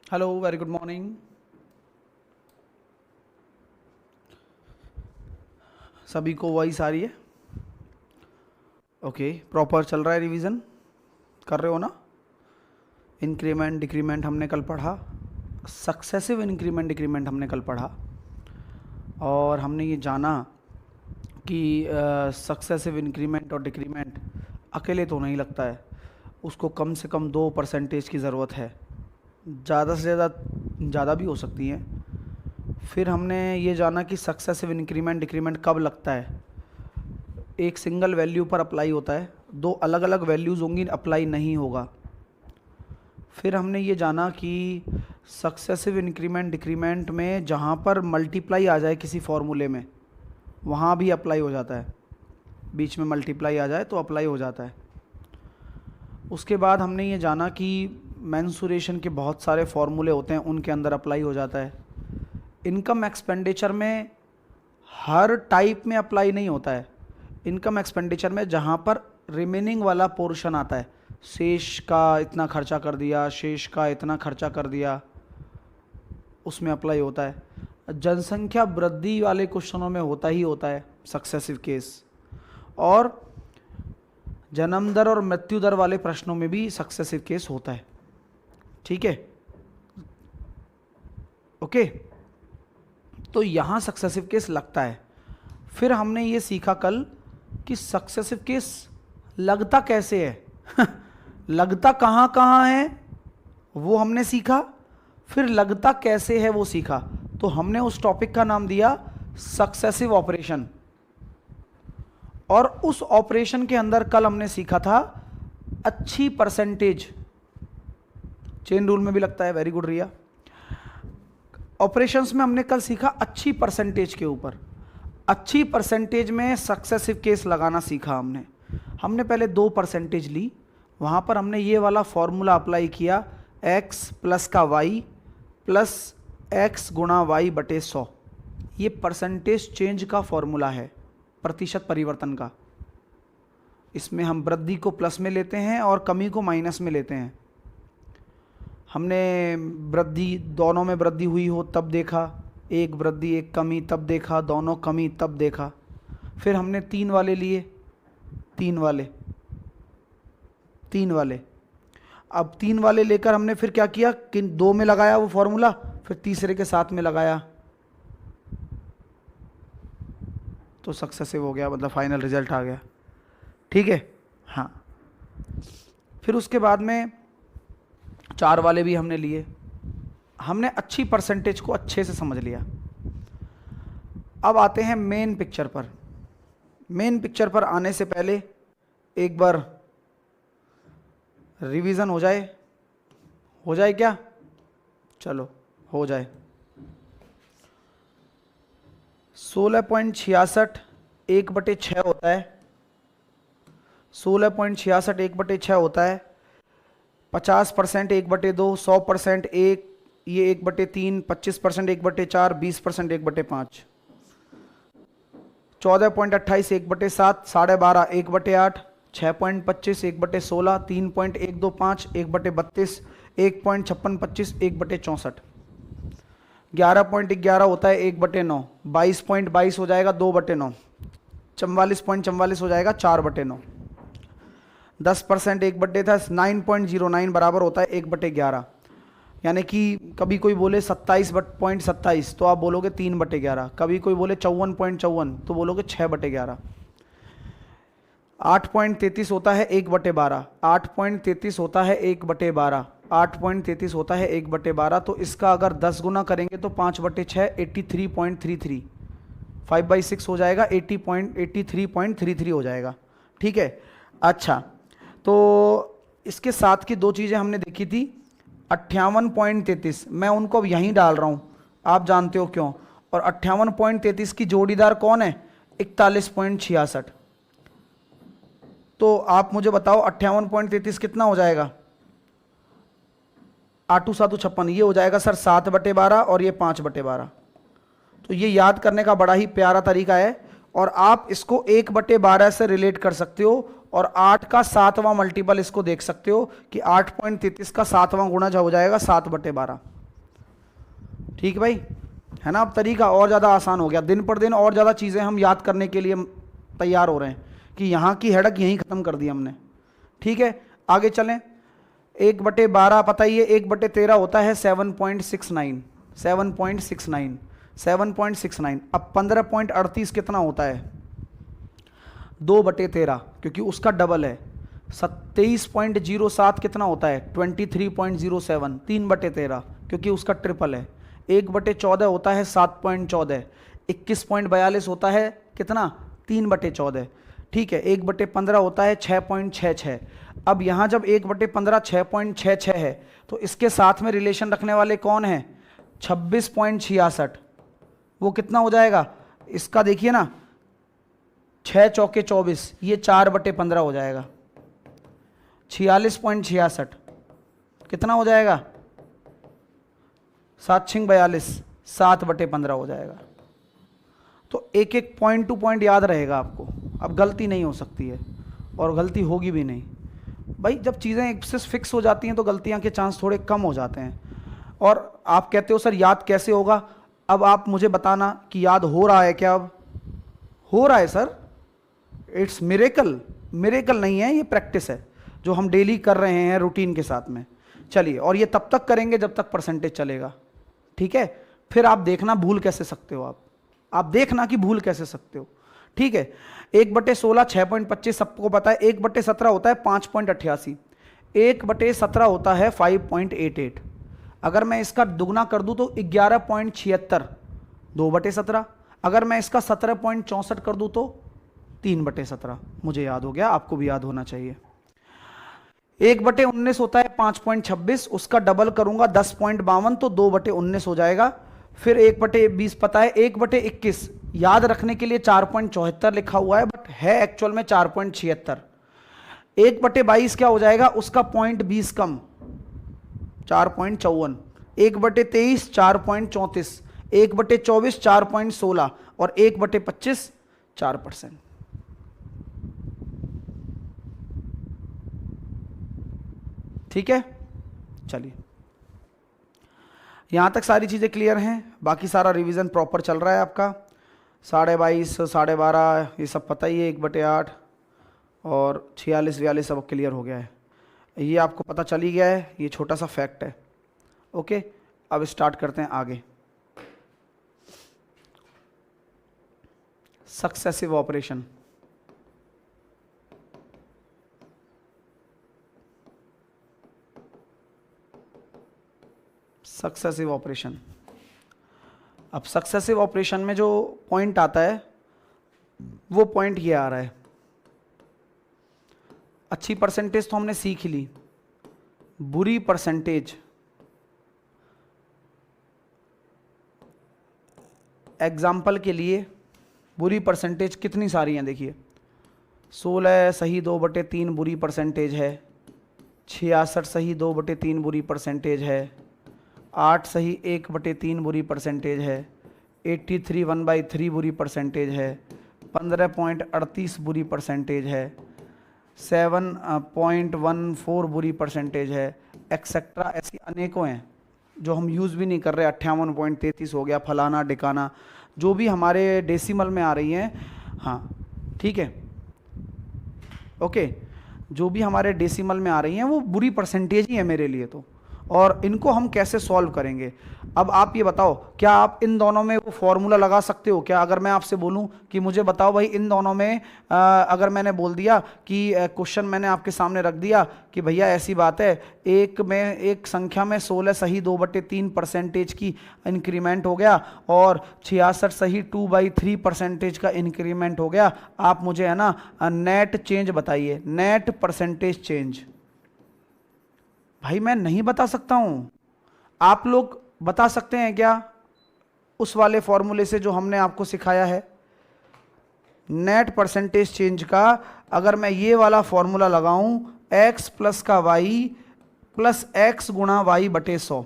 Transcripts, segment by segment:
Hello, very good morning. सभी को voice आ रही है? ओके, प्रॉपर चल रहा है, रिवीजन कर रहे हो ना? इंक्रीमेंट डिक्रीमेंट हमने कल पढ़ा, सक्सेसिव इंक्रीमेंट डिक्रीमेंट हमने कल पढ़ा, और हमने ये जाना कि सक्सेसिव इंक्रीमेंट और डिक्रीमेंट अकेले तो नहीं लगता है, उसको कम से कम 2% की ज़रूरत है, ज़्यादा से ज़्यादा भी हो सकती हैं। फिर हमने ये जाना कि सक्सेसिव इंक्रीमेंट डिक्रीमेंट कब लगता है, एक सिंगल वैल्यू पर अप्लाई होता है, दो अलग अलग वैल्यूज़ होंगी अप्लाई नहीं होगा। फिर हमने ये जाना कि सक्सेसिव इंक्रीमेंट डिक्रीमेंट में जहाँ पर मल्टीप्लाई आ जाए किसी फॉर्मूले में वहाँ भी अप्लाई हो जाता है, बीच में मल्टीप्लाई आ जाए तो अप्लाई हो जाता है। उसके बाद हमने ये जाना कि मेंसुरेशन के बहुत सारे फॉर्मूले होते हैं, उनके अंदर अप्लाई हो जाता है। इनकम एक्सपेंडिचर में हर टाइप में अप्लाई नहीं होता है, इनकम एक्सपेंडिचर में जहाँ पर रिमेनिंग वाला पोर्शन आता है, शेष का इतना खर्चा कर दिया, शेष का इतना खर्चा कर दिया, उसमें अप्लाई होता है। जनसंख्या वृद्धि वाले क्वेश्चनों में होता ही होता है सक्सेसिव केस, और जन्म दर और मृत्यु दर वाले प्रश्नों में भी सक्सेसिव केस होता है। ठीक है, ओके, तो यहाँ सक्सेसिव केस लगता है। फिर हमने ये सीखा कल कि सक्सेसिव केस लगता कैसे है लगता कहाँ कहाँ है वो हमने सीखा, फिर लगता कैसे है वो सीखा। तो हमने उस टॉपिक का नाम दिया सक्सेसिव ऑपरेशन, और उस ऑपरेशन के अंदर कल हमने सीखा था अच्छी परसेंटेज, चेन रूल में भी लगता है, वेरी गुड रिया। ऑपरेशंस में हमने कल सीखा अच्छी परसेंटेज के ऊपर, अच्छी परसेंटेज में सक्सेसिव केस लगाना सीखा हमने पहले 2% ली, वहाँ पर हमने ये वाला फॉर्मूला अप्लाई किया, x प्लस का y प्लस x गुणा y बटे 100। ये परसेंटेज चेंज का फॉर्मूला है, प्रतिशत परिवर्तन का। इसमें हम वृद्धि को प्लस में लेते हैं और कमी को माइनस में लेते हैं। हमने वृद्धि, दोनों में वृद्धि हुई हो तब देखा, एक वृद्धि एक कमी तब देखा, दोनों कमी तब देखा। फिर हमने 3 वाले लिए, 3 वाले। अब 3 वाले लेकर हमने फिर क्या किया कि 2 में लगाया वो फॉर्मूला, फिर तीसरे के साथ में लगाया, तो सक्सेसिव हो गया, मतलब फाइनल रिजल्ट आ गया। ठीक है, हाँ। फिर उसके बाद में 4 वाले भी हमने लिए, हमने अच्छी परसेंटेज को अच्छे से समझ लिया। अब आते हैं मेन पिक्चर पर। मेन पिक्चर पर आने से पहले एक बार रिवीजन हो जाए क्या? चलो हो जाए। 16.66 1/6 होता है, 16.66 1/6 होता है। 50% 1/2, 100% 1, ये 1/3, 25% 1/4, 20% 1/5, 14.28 1/7, 12.5 1/8, 6.25 1/16, 3.125 1/32, 1.5625 1/64, 11.11 होता है 1/9, 22.22 हो जाएगा 2/9, 44.44 हो जाएगा 4/9, 10% 1/10, 9.09 बराबर होता है 1/11। यानी कि कभी कोई बोले 27.27 तो आप बोलोगे 3/11, कभी कोई बोले 54.54 तो बोलोगे 6/11। 8.33 होता है 1/12, 8.33 होता है 1/12, 8.33 होता है 1/12। तो इसका अगर 10 गुना करेंगे तो 5/6 83.33, 5/6 हो जाएगा 83.33 हो जाएगा। ठीक है, अच्छा, तो इसके साथ की 2 चीज़ें हमने देखी थी। 58.33 मैं उनको अब यहीं डाल रहा हूँ, आप जानते हो क्यों। और 58.33 की जोड़ीदार कौन है? 41.66। तो आप मुझे बताओ 58.33 कितना हो जाएगा? 8 7 56, ये हो जाएगा सर 7/12 और ये 5/12। तो ये याद करने का बड़ा ही प्यारा तरीका है, और आप इसको 1/12 से रिलेट कर सकते हो, और 8 का 7वां मल्टीपल इसको देख सकते हो कि 8.33 का 7वां गुणा हो जाएगा 7/12। ठीक भाई, है ना। अब तरीका और ज़्यादा आसान हो गया, दिन पर दिन और ज़्यादा चीज़ें हम याद करने के लिए तैयार हो रहे हैं कि यहाँ की हेडक यहीं ख़त्म कर दी हमने। ठीक है, आगे चलें। 1/12 पता ही है, 1/13 होता है 7.69, 7.69, 7.69। अब 15.38 कितना होता है? 2/13, क्योंकि उसका डबल है। 23.07 कितना होता है? 23.07, 3/13, क्योंकि उसका ट्रिपल है। 1/14 होता है 7.14, 21.42 होता है कितना? 3/14। ठीक है, 1/15 होता है 6.66। अब यहाँ जब 1/15 6.66 है तो इसके साथ में रिलेशन रखने वाले कौन है? 26.66, वो कितना हो जाएगा? इसका देखिए ना, 6 चौके 24, ये 4/15 हो जाएगा। 46.66 कितना हो जाएगा? 7 6 42, 7/15 हो जाएगा। तो एक एक पॉइंट टू पॉइंट याद रहेगा आपको, अब गलती नहीं हो सकती है और गलती होगी भी नहीं भाई। जब चीज़ें एक से फिक्स हो जाती हैं तो गलतियां के चांस थोड़े कम हो जाते हैं। और आप कहते हो सर याद कैसे होगा? अब आप मुझे बताना कि याद हो रहा है क्या? अब हो रहा है सर, इट्स मिरेकल। मिरेकल नहीं है, ये प्रैक्टिस है जो हम डेली कर रहे हैं रूटीन के साथ में। चलिए, और ये तब तक करेंगे जब तक परसेंटेज चलेगा। ठीक है, फिर आप देखना भूल कैसे सकते हो, आप देखना कि भूल कैसे सकते हो। ठीक है, 1/16 6.25 सबको पता है। 1/17 होता है 5.88, 1/17 होता है 5.88। अगर मैं इसका दुगना कर दूं तो 11.76, 2/17। अगर मैं इसका 17.64 कर दूं तो 3/17। मुझे याद हो गया, आपको भी याद होना चाहिए। 1/19 होता है 5.26, उसका डबल करूंगा 10.52 तो 2/19 हो जाएगा। फिर 1/20 पता है, 1/21 याद रखने के लिए 4.74 लिखा हुआ है, बट है एक्चुअल में 4.76। 1/22 क्या हो जाएगा? उसका 0.20 कम, 4.54। 1/23 4.34, 1/24 4.16 और 1/25 4%। ठीक है, चलिए यहां तक सारी चीजें क्लियर हैं। बाकी सारा रिवीजन प्रॉपर चल रहा है आपका। 22.5 12.5 ये सब पता ही है, 1/8 और 46 42 सब क्लियर हो गया है। ये आपको पता चल ही गया है, ये छोटा सा फैक्ट है। ओके, अब स्टार्ट करते हैं आगे। Successive operation. Successive operation. अब सक्सेसिव ऑपरेशन में जो पॉइंट आता है वो पॉइंट ये आ रहा है। अच्छी परसेंटेज तो हमने सीख ही ली, बुरी परसेंटेज, एग्जाम्पल के लिए बुरी परसेंटेज कितनी सारी हैं देखिए। 16 सही 2/3 बुरी परसेंटेज है, 66 सही 2/3 बुरी परसेंटेज है, 8 सही 1/3 बुरी परसेंटेज है, 83 1/3 बुरी परसेंटेज है, 15.38 बुरी परसेंटेज है, 7.14 बुरी परसेंटेज है, एक्सेट्रा। ऐसी अनेकों हैं जो हम यूज़ भी नहीं कर रहे। 58.33 हो गया, फलाना डिकाना, जो भी हमारे डेसिमल में आ रही हैं। हाँ ठीक है, ओके, जो भी हमारे डेसिमल में आ रही हैं वो बुरी परसेंटेज ही है मेरे लिए तो। और इनको हम कैसे सॉल्व करेंगे? अब आप ये बताओ, क्या आप इन दोनों में वो फॉर्मूला लगा सकते हो क्या? अगर मैं आपसे बोलूं कि मुझे बताओ भाई इन दोनों में, अगर मैंने बोल दिया कि क्वेश्चन मैंने आपके सामने रख दिया कि भैया ऐसी बात है, एक संख्या में 16 सही 2/3 परसेंटेज की इंक्रीमेंट हो गया और 66 सही 2/3 परसेंटेज का इंक्रीमेंट हो गया, आप मुझे है ना नेट चेंज बताइए, नेट परसेंटेज चेंज। भाई मैं नहीं बता सकता हूं, आप लोग बता सकते हैं क्या उस वाले फॉर्मूले से जो हमने आपको सिखाया है? नेट परसेंटेज चेंज का अगर मैं ये वाला फॉर्मूला लगाऊं, x प्लस का y प्लस x गुणा y/100,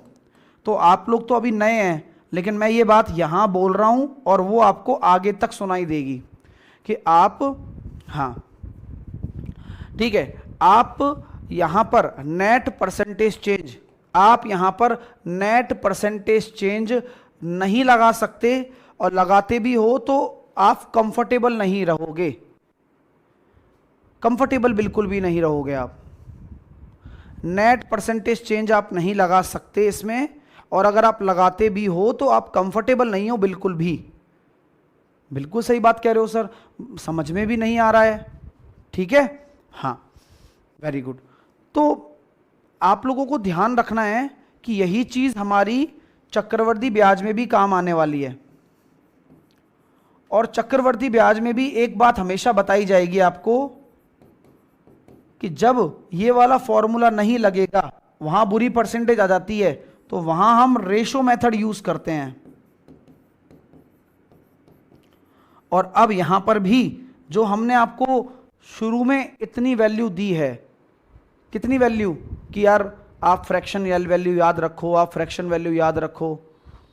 तो आप लोग तो अभी नए हैं, लेकिन मैं ये बात यहां बोल रहा हूं और वो आपको आगे तक सुनाई देगी कि आप, हाँ ठीक है, आप यहां पर नेट परसेंटेज चेंज आप यहां पर नेट परसेंटेज चेंज नहीं लगा सकते, और लगाते भी हो तो आप कंफर्टेबल नहीं रहोगे, कंफर्टेबल बिल्कुल भी नहीं रहोगे आप। नेट परसेंटेज चेंज आप नहीं लगा सकते इसमें, और अगर आप लगाते भी हो तो आप कंफर्टेबल नहीं हो बिल्कुल भी। बिल्कुल सही बात कह रहे हो सर, समझ में भी नहीं आ रहा है, ठीक है, हाँ, वेरी गुड। तो आप लोगों को ध्यान रखना है कि यही चीज हमारी चक्रवर्ती ब्याज में भी काम आने वाली है। और चक्रवर्ती ब्याज में भी एक बात हमेशा बताई जाएगी आपको कि जब ये वाला फॉर्मूला नहीं लगेगा, वहां बुरी परसेंटेज आ जाती है, तो वहां हम रेशो मेथड यूज करते हैं। और अब यहां पर भी जो हमने आपको शुरू में इतनी वैल्यू दी है, कितनी वैल्यू कि यार आप फ्रैक्शन वैल्यू याद रखो, आप फ्रैक्शन वैल्यू याद रखो,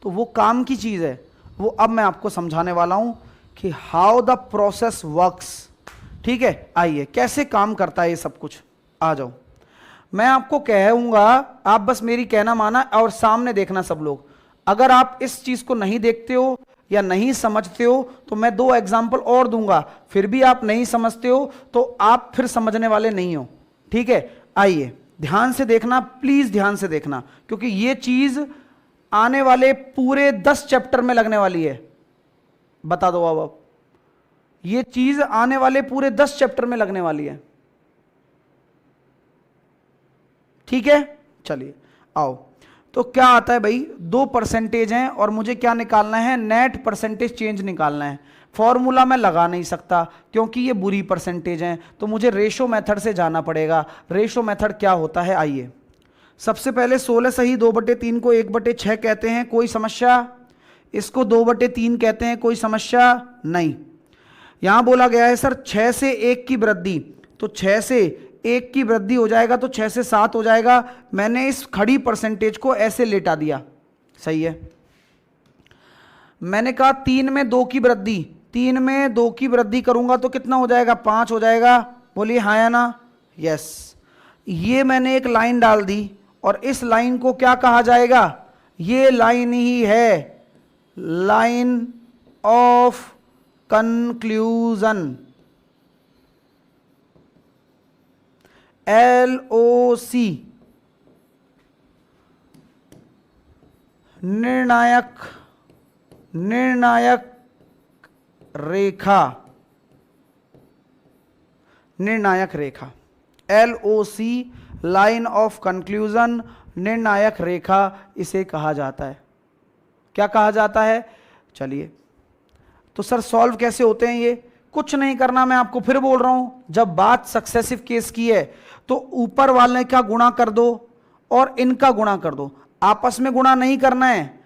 तो वो काम की चीज है। वो अब मैं आपको समझाने वाला हूं कि हाउ द प्रोसेस वर्क्स, ठीक है। आइए कैसे काम करता है ये सब कुछ, आ जाओ। मैं आपको कहूंगा, आप बस मेरी कहना माना और सामने देखना सब लोग। अगर आप इस चीज को नहीं देखते हो या नहीं समझते हो तो मैं 2 एग्जाम्पल और दूंगा, फिर भी आप नहीं समझते हो तो आप फिर समझने वाले नहीं हो, ठीक है। आइए ध्यान से देखना, प्लीज ध्यान से देखना, क्योंकि ये चीज आने वाले पूरे 10 चैप्टर में लगने वाली है। बता दो अब ये चीज आने वाले पूरे 10 चैप्टर में लगने वाली है, ठीक है। चलिए आओ, तो क्या आता है भाई, 2 परसेंटेज हैं और मुझे क्या निकालना है, नेट परसेंटेज चेंज निकालना है। फॉर्मूला मैं लगा नहीं सकता क्योंकि ये बुरी परसेंटेज हैं, तो मुझे रेशो मेथड से जाना पड़ेगा। रेशो मेथड क्या होता है, आइए। सबसे पहले 16 सही 2/3 को 1/6 कहते हैं, कोई समस्या। इसको 2/3 कहते हैं, कोई समस्या नहीं। यहां बोला गया है सर 6 से 1 की वृद्धि, तो 6 से 1 की वृद्धि हो जाएगा तो 6 से 7 हो जाएगा। मैंने इस खड़ी परसेंटेज को ऐसे लेटा दिया, सही है। मैंने कहा 3 में 2 की वृद्धि, 3 में 2 की वृद्धि करूंगा तो कितना हो जाएगा, 5 हो जाएगा। बोलिए हाँ या ना, यस। ये मैंने एक लाइन डाल दी और इस लाइन को क्या कहा जाएगा, ये लाइन ही है लाइन ऑफ कंक्लूजन, LOC, निर्णायक रेखा, निर्णायक रेखा, LOC, लाइन ऑफ कंक्लूजन, निर्णायक रेखा इसे कहा जाता है। क्या कहा जाता है, चलिए। तो सर सॉल्व कैसे होते हैं ये, कुछ नहीं करना, मैं आपको फिर बोल रहा हूं, जब बात सक्सेसिव केस की है तो ऊपर वाले का गुणा कर दो और इनका गुणा कर दो, आपस में गुणा नहीं करना है।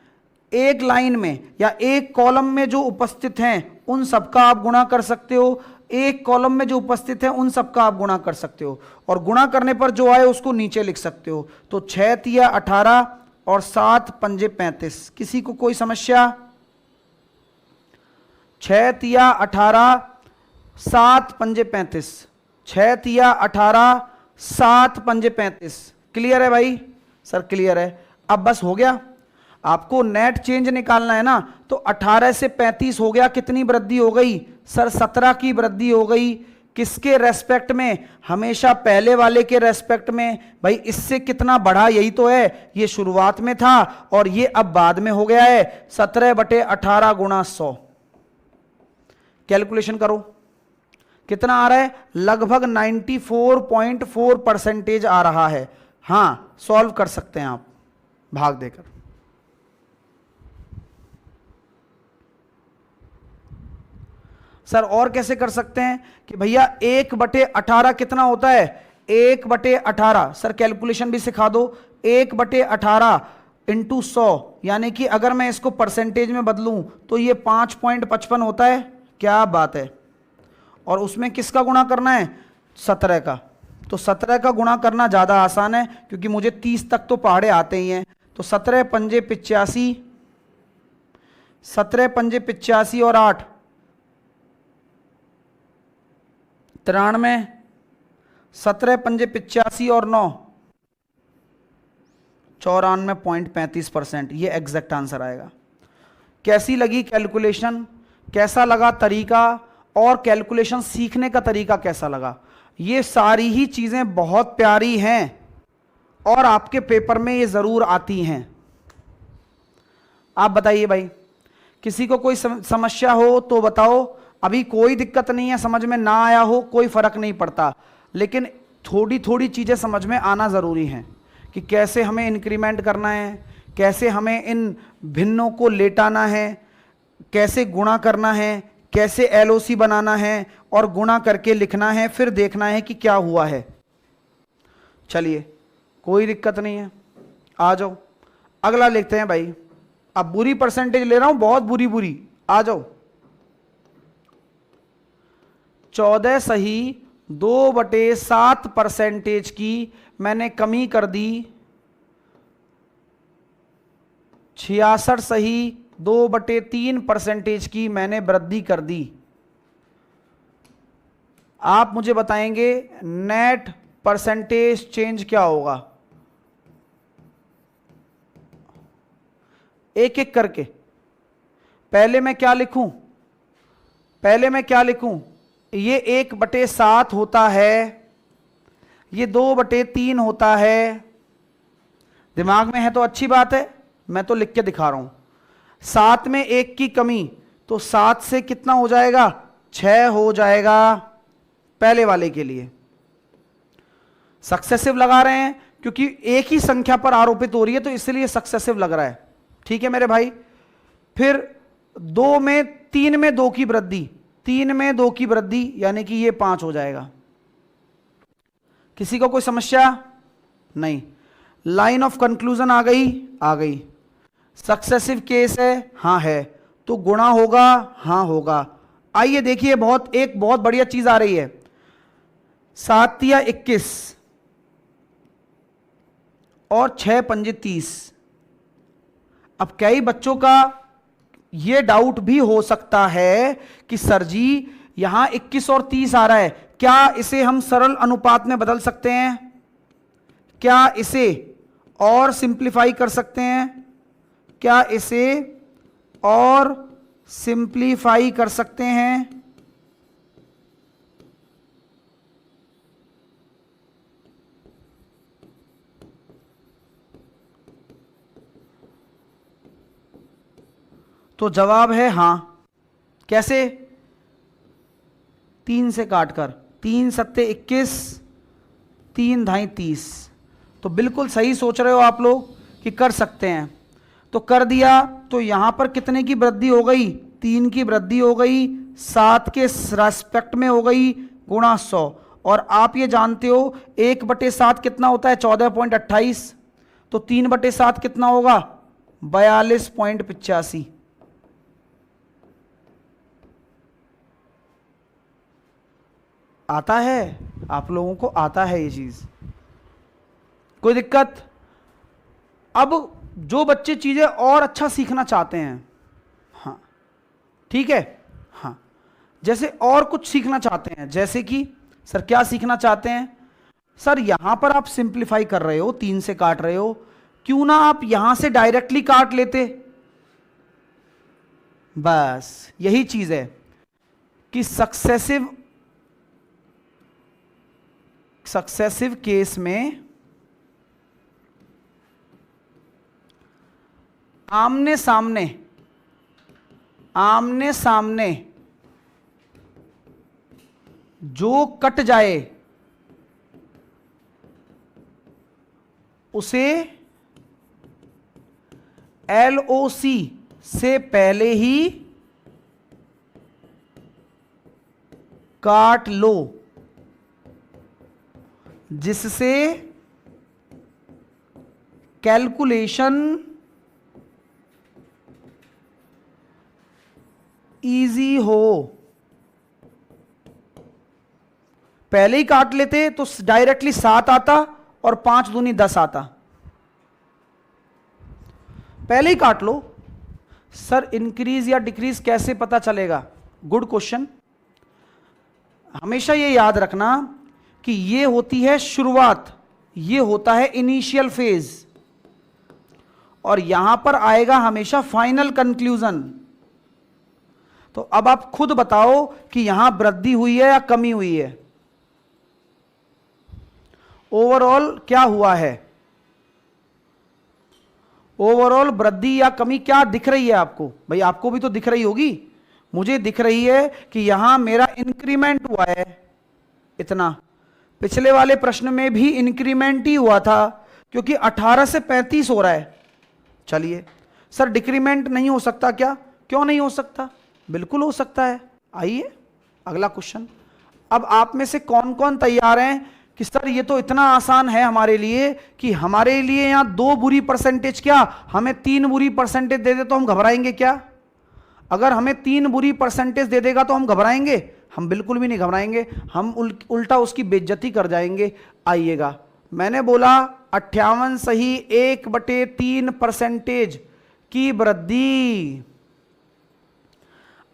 एक लाइन में या एक कॉलम में जो उपस्थित हैं उन सबका आप गुणा कर सकते हो, एक कॉलम में जो उपस्थित है उन सबका आप गुणा कर सकते हो, और गुणा करने पर जो आए उसको नीचे लिख सकते हो। तो 6 तिया 18 और 7 पंजे 35, किसी को कोई समस्या। 6 तिया 18 7 पंजे 35, 6 तिया 18 7 पंजे 35, क्लियर है भाई, सर क्लियर है। अब बस हो गया, आपको नेट चेंज निकालना है ना, तो 18 से 35 हो गया, कितनी वृद्धि हो गई सर, 17 की वृद्धि हो गई। किसके रेस्पेक्ट में, हमेशा पहले वाले के रेस्पेक्ट में। भाई इससे कितना बढ़ा, यही तो है, ये शुरुआत में था और ये अब बाद में हो गया है। 17/18 गुणा 100, कैलकुलेशन करो कितना आ रहा है, लगभग 94.4% आ रहा है। हां सॉल्व कर सकते हैं आप भाग देकर। सर और कैसे कर सकते हैं कि भैया 1/18 कितना होता है, 1/18, सर कैलकुलेशन भी सिखा दो। 1/18 इंटू 100, यानी कि अगर मैं इसको परसेंटेज में बदलूं तो ये 5.55 होता है, क्या बात है। और उसमें किसका गुणा करना है, 17 का। तो 17 का गुणा करना ज्यादा आसान है क्योंकि मुझे 30 तक तो पहाड़े आते ही हैं। तो 17 पंजे 85, 17 पंजे 85 और 8 93, 17 पंजे 85 और 9 94.35%, ये एग्जैक्ट आंसर आएगा। कैसी लगी कैलकुलेशन, कैसा लगा तरीका, और कैलकुलेशन सीखने का तरीका कैसा लगा? ये सारी ही चीजें बहुत प्यारी हैं और आपके पेपर में ये जरूर आती हैं। आप बताइए भाई, किसी को कोई समस्या हो तो बताओ। अभी कोई दिक्कत नहीं है, समझ में ना आया हो कोई फर्क नहीं पड़ता, लेकिन थोड़ी थोड़ी चीजें समझ में आना जरूरी है कि कैसे हमें इंक्रीमेंट करना है, कैसे हमें इन भिन्नों को लेटाना है, कैसे गुणा करना है, कैसे एलओसी बनाना है और गुणा करके लिखना है, फिर देखना है कि क्या हुआ है। चलिए कोई दिक्कत नहीं है, आ जाओ अगला लिखते हैं भाई। अब बुरी परसेंटेज ले रहा हूं, बहुत बुरी बुरी, आ जाओ। 14 सही 2/7% की मैंने कमी कर दी, 66 सही 2/3% की मैंने वृद्धि कर दी। आप मुझे बताएंगे नेट परसेंटेज चेंज क्या होगा, एक एक करके। पहले मैं क्या लिखूं, ये 1/7 होता है, ये 2/3 होता है। दिमाग में है तो अच्छी बात है, मैं तो लिख के दिखा रहा हूं। 7 में 1 की कमी, तो 7 से कितना हो जाएगा, 6 हो जाएगा पहले वाले के लिए। सक्सेसिव लगा रहे हैं क्योंकि एक ही संख्या पर आरोपित हो रही है, तो इसलिए सक्सेसिव लग रहा है। ठीक है मेरे भाई। फिर 3 में 2 की वृद्धि, 3 में 2 की वृद्धि, यानी कि ये 5 हो जाएगा। किसी को कोई समस्या नहीं? लाइन ऑफ कंक्लूजन आ गई। सक्सेसिव केस है, हाँ है, तो गुणा होगा, हाँ होगा। आइए देखिए, एक बहुत बढ़िया चीज आ रही है। 7 या 21 और 6 पंजे 30। अब कई बच्चों का यह डाउट भी हो सकता है कि सर जी यहां 21 और 30 आ रहा है, क्या इसे हम सरल अनुपात में बदल सकते हैं? क्या इसे और सिंप्लीफाई कर सकते हैं? क्या इसे और सिंप्लीफाई कर सकते हैं? तो जवाब है हां। कैसे? 3 से काटकर, 3 सत्ते 21, 3 धाई 30। तो बिल्कुल सही सोच रहे हो आप लोग कि कर सकते हैं, तो कर दिया। तो यहां पर कितने की वृद्धि हो गई? 3 की वृद्धि हो गई, 7 के रेस्पेक्ट में हो गई, गुणा 100। और आप ये जानते हो 1/7 कितना होता है? 14.28। तो 3/7 कितना होगा? 42.85। आता है आप लोगों को? आता है ये चीज? कोई दिक्कत? अब जो बच्चे चीजें और अच्छा सीखना चाहते हैं, हाँ ठीक है, हाँ जैसे और कुछ सीखना चाहते हैं, जैसे कि सर क्या सीखना चाहते हैं? सर यहां पर आप सिंप्लीफाई कर रहे हो, 3 से काट रहे हो, क्यों ना आप यहां से डायरेक्टली काट लेते? बस यही चीज है कि सक्सेसिव केस में आमने सामने जो कट जाए उसे एलओसी से पहले ही काट लो, जिससे कैलकुलेशन इजी हो। पहले ही काट लेते तो डायरेक्टली 7 आता और 5 दूनी 10 आता। पहले ही काट लो। सर इंक्रीज या डिक्रीज कैसे पता चलेगा? Good question. हमेशा ये याद रखना कि ये होती है शुरुआत, ये होता है इनिशियल फेज। और यहां पर आएगा हमेशा फाइनल कंक्लूजन। तो अब आप खुद बताओ कि यहां वृद्धि हुई है या कमी हुई है, ओवरऑल क्या हुआ है, ओवरऑल वृद्धि या कमी क्या दिख रही है आपको? भाई आपको भी तो दिख रही होगी, मुझे दिख रही है कि यहां मेरा इंक्रीमेंट हुआ है इतना। पिछले वाले प्रश्न में भी इंक्रीमेंट ही हुआ था क्योंकि 18 से 35 हो रहा है। चलिए सर डिक्रीमेंट नहीं हो सकता क्या? क्यों नहीं हो सकता, बिल्कुल हो सकता है। आइए अगला क्वेश्चन। अब आप में से कौन कौन तैयार हैं कि सर ये तो इतना आसान है हमारे लिए कि हमारे लिए यहां 2 बुरी परसेंटेज क्या हमें 3 बुरी परसेंटेज दे दे तो हम घबराएंगे क्या? अगर हमें 3 बुरी परसेंटेज दे देगा तो हम घबराएंगे? हम बिल्कुल भी नहीं घबराएंगे, हम उल्टा उसकी बेइज्जती कर जाएंगे। आइएगा, मैंने बोला 58 सही 1/3 परसेंटेज की वृद्धि,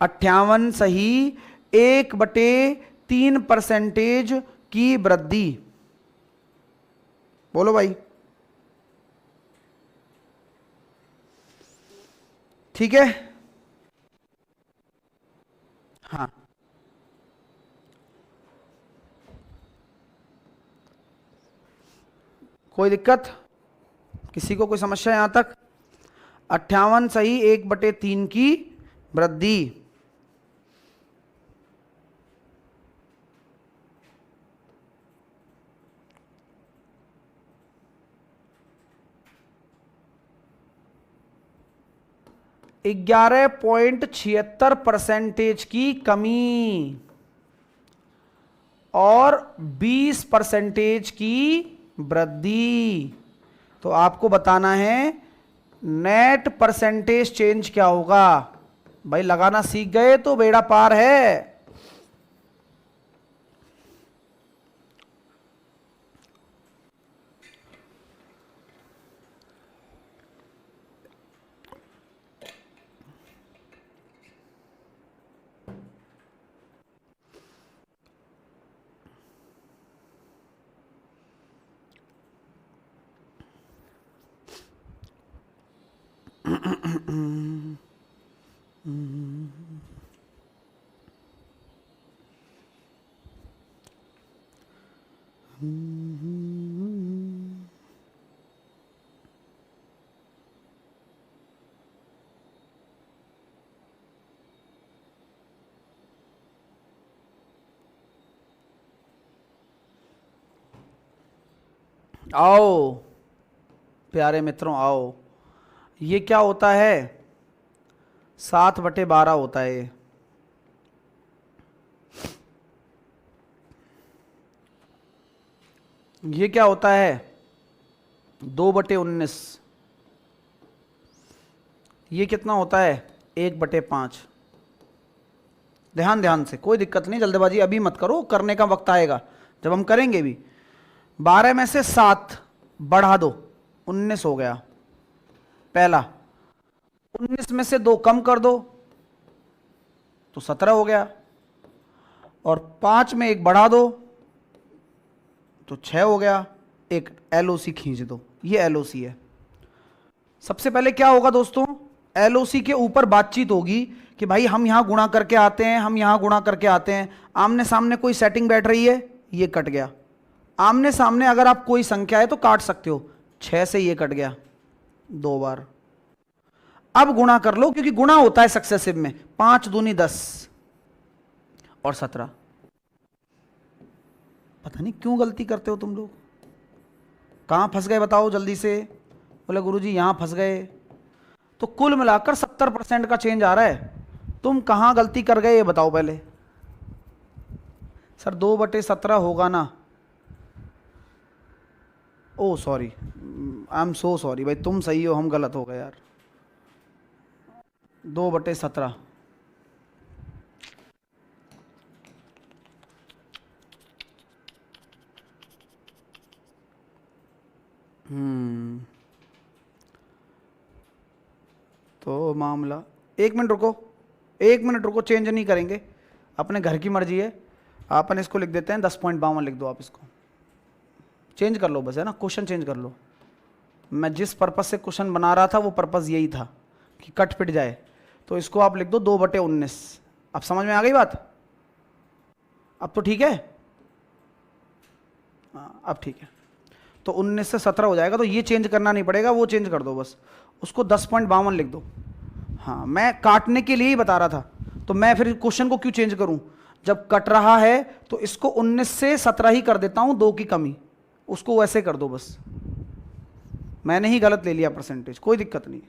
58 सही 1/3 परसेंटेज की वृद्धि। बोलो भाई, ठीक है? हाँ, कोई दिक्कत, किसी को कोई समस्या यहां तक? 58 सही 1/3 की वृद्धि। ग्यारह 11.76 परसेंटेज की कमी और 20 परसेंटेज की वृद्धि। तो आपको बताना है नेट परसेंटेज चेंज क्या होगा। भाई लगाना सीख गए तो बेड़ा पार है। आओ प्यारे मित्रों आओ, ये क्या होता है? 7/12 होता है ये क्या होता है? 2/19। ये कितना होता है? 1/5। ध्यान से, कोई दिक्कत नहीं, जल्दबाजी अभी मत करो, करने का वक्त आएगा जब हम करेंगे भी। 12 में से 7 बढ़ा दो, 19 हो गया पहला। 19 में से 2 कम कर दो तो 17 हो गया, और 5 में 1 बढ़ा दो तो 6 हो गया। एक एलओसी खींच दो, ये एलओसी है। सबसे पहले क्या होगा दोस्तों? एलओसी के ऊपर बातचीत होगी कि भाई हम यहां गुणा करके आते हैं, हम यहां गुणा करके आते हैं। आमने सामने कोई सेटिंग बैठ रही है, ये कट गया। आमने सामने अगर आप कोई संख्या है तो काट सकते हो, 6 से ये कट गया 2 बार। अब गुणा कर लो, क्योंकि गुणा होता है सक्सेसिव में। 5 दूनी 10 और 17। पता नहीं क्यों गलती करते हो तुम लोग, कहां फंस गए बताओ जल्दी से। बोले गुरुजी यहां फंस गए। तो कुल मिलाकर 70% का चेंज आ रहा है। तुम कहां गलती कर गए ये बताओ पहले। सर 2/17 होगा ना? Oh sorry, I am so sorry भाई, तुम सही हो हम गलत हो गए यार। 2/17। तो मामला, 1 मिनट रुको, 1 मिनट रुको, चेंज नहीं करेंगे, अपने घर की मर्जी है। अपन इसको लिख देते हैं 10.52 लिख दो आप, इसको चेंज कर लो बस, है ना, क्वेश्चन चेंज कर लो। मैं जिस पर्पज से क्वेश्चन बना रहा था वो पर्पज यही था कि कट पिट जाए। तो इसको आप लिख दो 2/19। अब समझ में आ गई बात? अब तो ठीक है। हाँ अब ठीक है। तो 19 से 17 हो जाएगा, तो ये चेंज करना नहीं पड़ेगा, वो चेंज कर दो बस, उसको 10.52 लिख दो। हाँ मैं काटने के लिए ही बता रहा था, तो मैं फिर क्वेश्चन को क्यों चेंज करूं? जब कट रहा है तो इसको 19 से 17 ही कर देता हूं, 2 की कमी, उसको वैसे कर दो बस। मैंने ही गलत ले लिया परसेंटेज, कोई दिक्कत नहीं,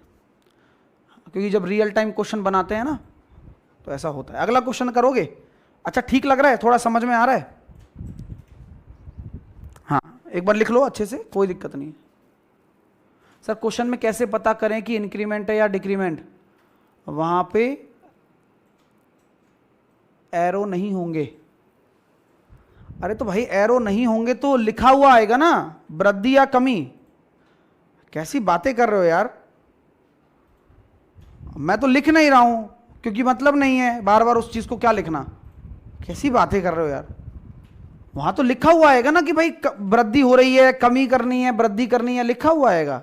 क्योंकि जब रियल टाइम क्वेश्चन बनाते हैं ना तो ऐसा होता है। अगला क्वेश्चन करोगे? अच्छा ठीक लग रहा है, थोड़ा समझ में आ रहा है? हाँ एक बार लिख लो अच्छे से, कोई दिक्कत नहीं। सर क्वेश्चन में कैसे पता करें कि इंक्रीमेंट है या डिक्रीमेंट? वहां पे एरो नहीं होंगे। अरे तो भाई एरो नहीं होंगे तो लिखा हुआ आएगा ना, वृद्धि या कमी। कैसी बातें कर रहे हो यार, मैं तो लिख नहीं रहा हूं क्योंकि मतलब नहीं है बार बार उस चीज को क्या लिखना। कैसी बातें कर रहे हो यार, वहां तो लिखा हुआ आएगा ना कि भाई वृद्धि हो रही है, कमी करनी है, वृद्धि करनी है, लिखा हुआ आएगा।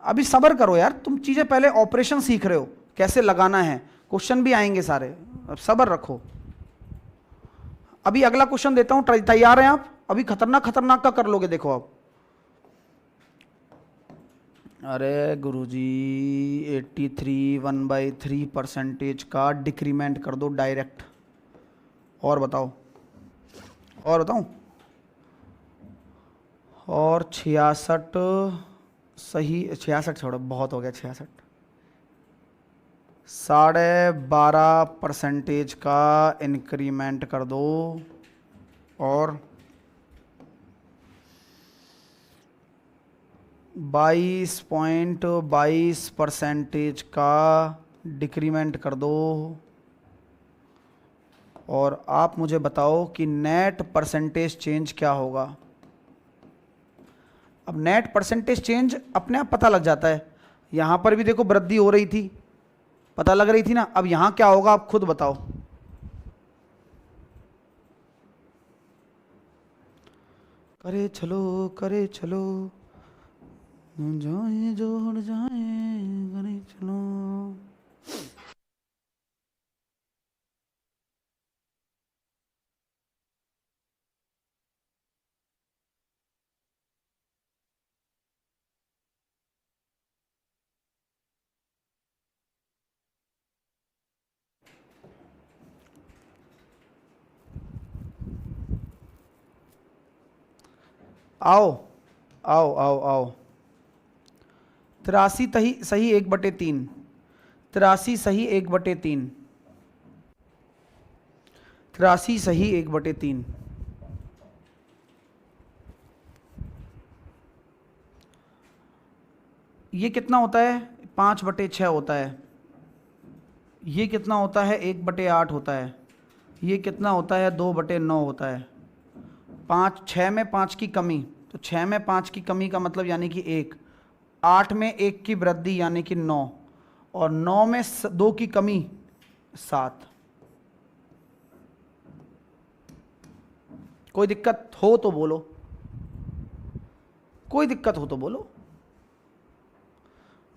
अभी सब्र करो यार, तुम चीजें पहले ऑपरेशन सीख रहे हो कैसे लगाना है, क्वेश्चन भी आएंगे सारे, अब सब्र रखो। अभी अगला क्वेश्चन देता हूं, तैयार हैं आप? अभी खतरनाक खतरनाक का कर लोगे, देखो आप। अरे गुरुजी 83 1/3% का डिक्रीमेंट कर दो डायरेक्ट। और बताओ, और बताऊं? और 66 सही, 66 छोड़ो, बहुत हो गया 66। 12.5% का इंक्रीमेंट कर दो और 22.22% का डिक्रीमेंट कर दो। और आप मुझे बताओ कि नेट परसेंटेज चेंज क्या होगा। अब नेट परसेंटेज चेंज अपने आप पता लग जाता है, यहां पर भी देखो वृद्धि हो रही थी, पता लग रही थी ना। अब यहां क्या होगा आप खुद बताओ। करे चलो करे चलो, जाए जोड़ जाए, करे चलो। आओ आओ आओ आओ। 83 सही 1/3, 83 सही 1/3, 83 सही 1/3। ये कितना होता है? 5/6 होता है। ये कितना होता है? 1/8 होता है। ये कितना होता है? 2/9 होता है। 6 में 5 की कमी, तो 6 में 5 की कमी का मतलब यानी कि 1। 8 में 1 की वृद्धि यानी कि 9, और 9 में 2 की कमी 7। कोई दिक्कत हो तो बोलो, कोई दिक्कत हो तो बोलो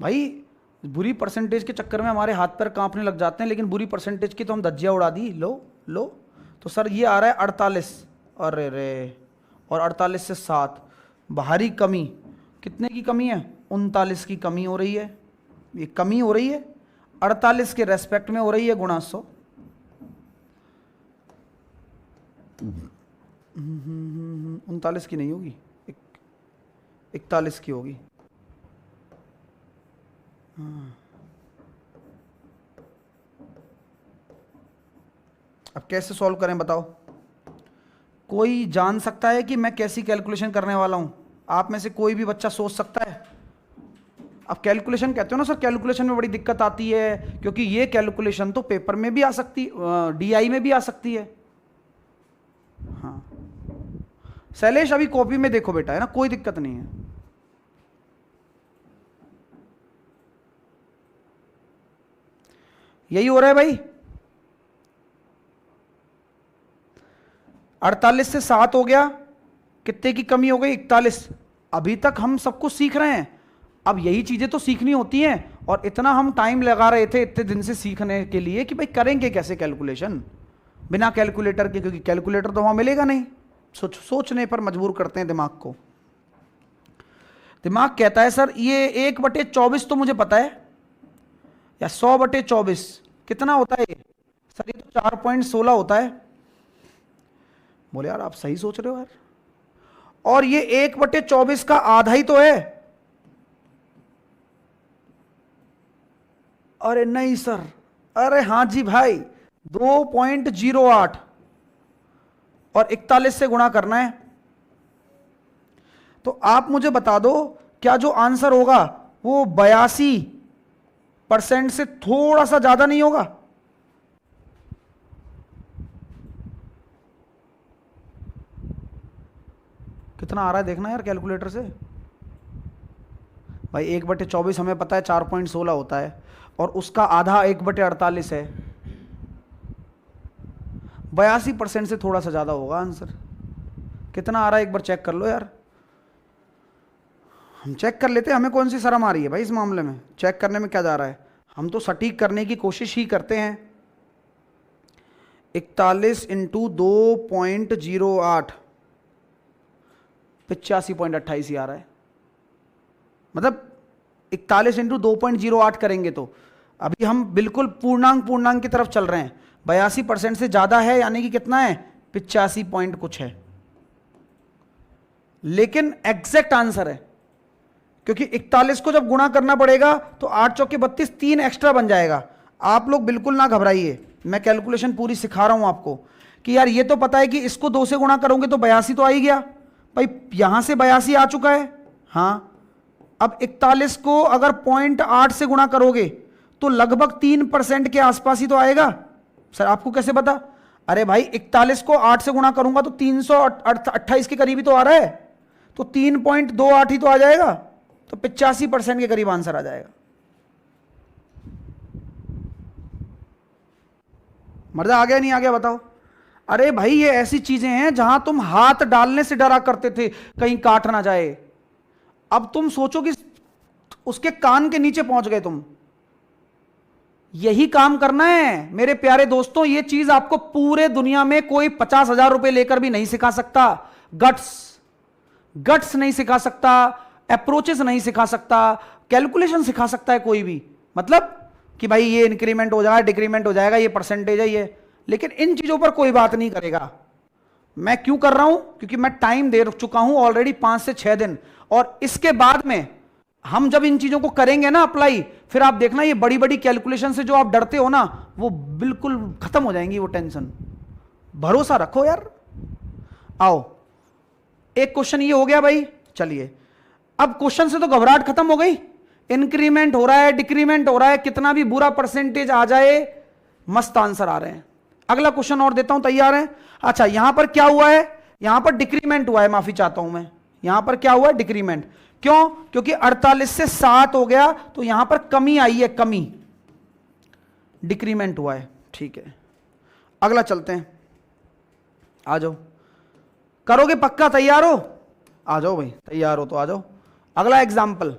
भाई। बुरी परसेंटेज के चक्कर में हमारे हाथ पैर कांपने लग जाते हैं, लेकिन बुरी परसेंटेज की तो हम धज्जियां उड़ा दी। लो लो, तो सर ये आ रहा है 48। अरे रे, और 48 से 7 बाहरी कमी, कितने की कमी है? 39 की कमी हो रही है। ये कमी हो रही है 48 के रेस्पेक्ट में हो रही है, गुणा 100। 39 की नहीं होगी, 41 की होगी। हाँ। अब कैसे सॉल्व करें बताओ? कोई जान सकता है कि मैं कैसी कैलकुलेशन करने वाला हूं? आप में से कोई भी बच्चा सोच सकता है? अब कैलकुलेशन कहते हो ना सर, कैलकुलेशन में बड़ी दिक्कत आती है, क्योंकि ये कैलकुलेशन तो पेपर में भी आ सकती, डीआई में भी आ सकती है। हाँ शैलेश अभी कॉपी में देखो बेटा, है ना, कोई दिक्कत नहीं है। यही हो रहा है भाई। 48 से 7 हो गया, कितने की कमी हो गई? 41। अभी तक हम सब कुछ सीख रहे हैं, अब यही चीजें तो सीखनी होती हैं, और इतना हम टाइम लगा रहे थे इतने दिन से सीखने के लिए कि भाई करेंगे कैसे कैलकुलेशन बिना कैलकुलेटर के, क्योंकि कैलकुलेटर तो वहां मिलेगा नहीं। सोचने पर मजबूर करते हैं दिमाग को। दिमाग कहता है सर ये 1/24 तो मुझे पता है, या 100/24 कितना होता है ये? सर ये तो 4.16 होता है। बोले यार आप सही सोच रहे हो यार, और ये 1/24 का आधा ही तो है। अरे नहीं सर, अरे हाँ जी भाई, 2.08 और 41 से गुणा करना है। तो आप मुझे बता दो क्या जो आंसर होगा वो 82% से थोड़ा सा ज्यादा नहीं होगा? कितना आ रहा है देखना यार कैलकुलेटर से। भाई 1/24 हमें पता है 4.16 होता है, और उसका आधा 1/48 है। 82% से थोड़ा सा ज्यादा होगा आंसर। कितना आ रहा है एक बार चेक कर लो यार। हम चेक कर लेते हैं, हमें कौन सी शर्म आ रही है भाई इस मामले में, चेक करने में क्या जा रहा है। हम तो सटीक करने की कोशिश ही करते हैं। 41 इंटू 2.08 85.28 ही आ रहा है। मतलब 41 इंटू 2.08 करेंगे तो अभी हम बिल्कुल पूर्णांक की तरफ चल रहे हैं। 82% से ज्यादा है, यानी कि कितना है? 85 पॉइंट कुछ है, लेकिन एग्जैक्ट आंसर है, क्योंकि 41 को जब गुणा करना पड़ेगा तो 8 चौके 32, 3 एक्स्ट्रा बन जाएगा। आप लोग बिल्कुल ना घबराइए, मैं कैलकुलेशन पूरी सिखा रहा हूं आपको कि यार ये तो पता है कि इसको 2 से गुणा करोगे तो 82 तो आ ही गया भाई, यहां से 82 आ चुका है। हाँ, अब 41 को अगर 0.8 से गुणा करोगे तो लगभग 3% के आसपास ही तो आएगा। सर आपको कैसे पता? अरे भाई 41 को 8 से गुणा करूंगा तो 328 के करीब ही तो आ रहा है, तो 3.28 ही तो आ जाएगा, तो 85% के करीब आंसर आ जाएगा। मर्दा आ गया नहीं आ गया बताओ? अरे भाई ये ऐसी चीजें हैं जहां तुम हाथ डालने से डरा करते थे कहीं काट ना जाए, अब तुम सोचो कि उसके कान के नीचे पहुंच गए तुम। यही काम करना है मेरे प्यारे दोस्तों, ये चीज आपको पूरे दुनिया में कोई 50,000 रुपए लेकर भी नहीं सिखा सकता। गट्स नहीं सिखा सकता, अप्रोचेस नहीं सिखा सकता, कैलकुलेशन सिखा सकता है कोई भी, मतलब कि भाई ये इंक्रीमेंट हो जाएगा, डिक्रीमेंट हो जाएगा, ये परसेंटेज है ये, लेकिन इन चीजों पर कोई बात नहीं करेगा। मैं क्यों कर रहा हूं? क्योंकि मैं टाइम दे चुका हूं ऑलरेडी 5 से 6 दिन, और इसके बाद में हम जब इन चीजों को करेंगे ना अप्लाई, फिर आप देखना ये बड़ी बड़ी कैलकुलेशन से जो आप डरते हो ना, वो बिल्कुल खत्म हो जाएंगी वो टेंशन। भरोसा रखो यार। आओ, एक क्वेश्चन ये हो गया भाई। चलिए अब क्वेश्चन से तो घबराहट खत्म हो गई। इंक्रीमेंट हो रहा है, डिक्रीमेंट हो रहा है, कितना भी बुरा परसेंटेज आ जाए मस्त आंसर आ रहे हैं। अगला क्वेश्चन और देता हूं, तैयार है? अच्छा यहां पर क्या हुआ है? यहां पर डिक्रीमेंट हुआ है, माफी चाहता हूं मैं। यहां पर क्या हुआ है? डिक्रीमेंट। क्यों? क्योंकि 48 से 7 हो गया, तो यहां पर कमी आई है, कमी, डिक्रीमेंट हुआ है। ठीक है, अगला चलते हैं, आ जाओ। करोगे पक्का? तैयार हो? आ जाओ भाई, तैयार हो तो आ जाओ। अगला एग्जाम्पल,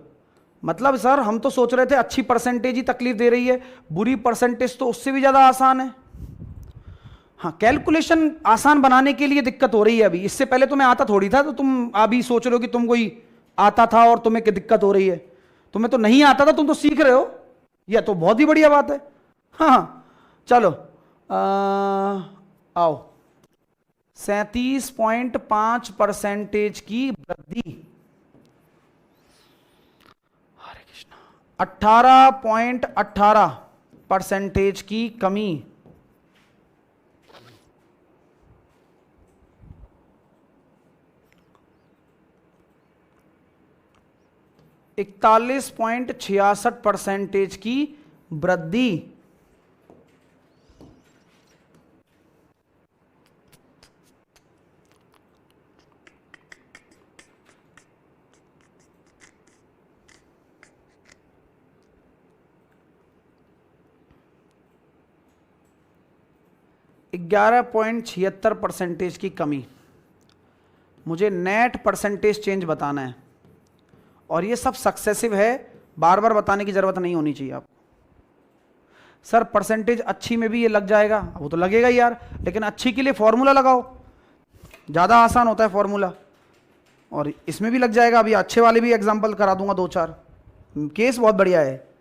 मतलब सर हम तो सोच रहे थे अच्छी परसेंटेज ही तकलीफ दे रही है, बुरी परसेंटेज तो उससे भी ज्यादा आसान है। हाँ, कैलकुलेशन आसान बनाने के लिए दिक्कत हो रही है अभी, इससे पहले तुम्हें आता थोड़ी था, तो तुम अभी सोच रहे हो कि तुम कोई आता था और तुम्हें क्या दिक्कत हो रही है। तुम्हें तो नहीं आता था, तुम तो सीख रहे हो, यह तो बहुत ही बढ़िया बात है। हाँ चलो, आओ। 37.5% की वृद्धि, 18.18% की कमी, 41.66% की वृद्धि, 41.66% 11.76% की कमी, मुझे नेट परसेंटेज चेंज बताना है, और ये सब सक्सेसिव है, बार बार बताने की जरूरत नहीं होनी चाहिए आपको। सर परसेंटेज अच्छी में भी ये लग जाएगा, वो तो लगेगा ही यार, लेकिन अच्छी के लिए फॉर्मूला लगाओ, ज़्यादा आसान होता है फॉर्मूला, और इसमें भी लग जाएगा। अभी अच्छे वाले भी एग्जाम्पल करा दूंगा 2-4, केस बहुत बढ़िया है।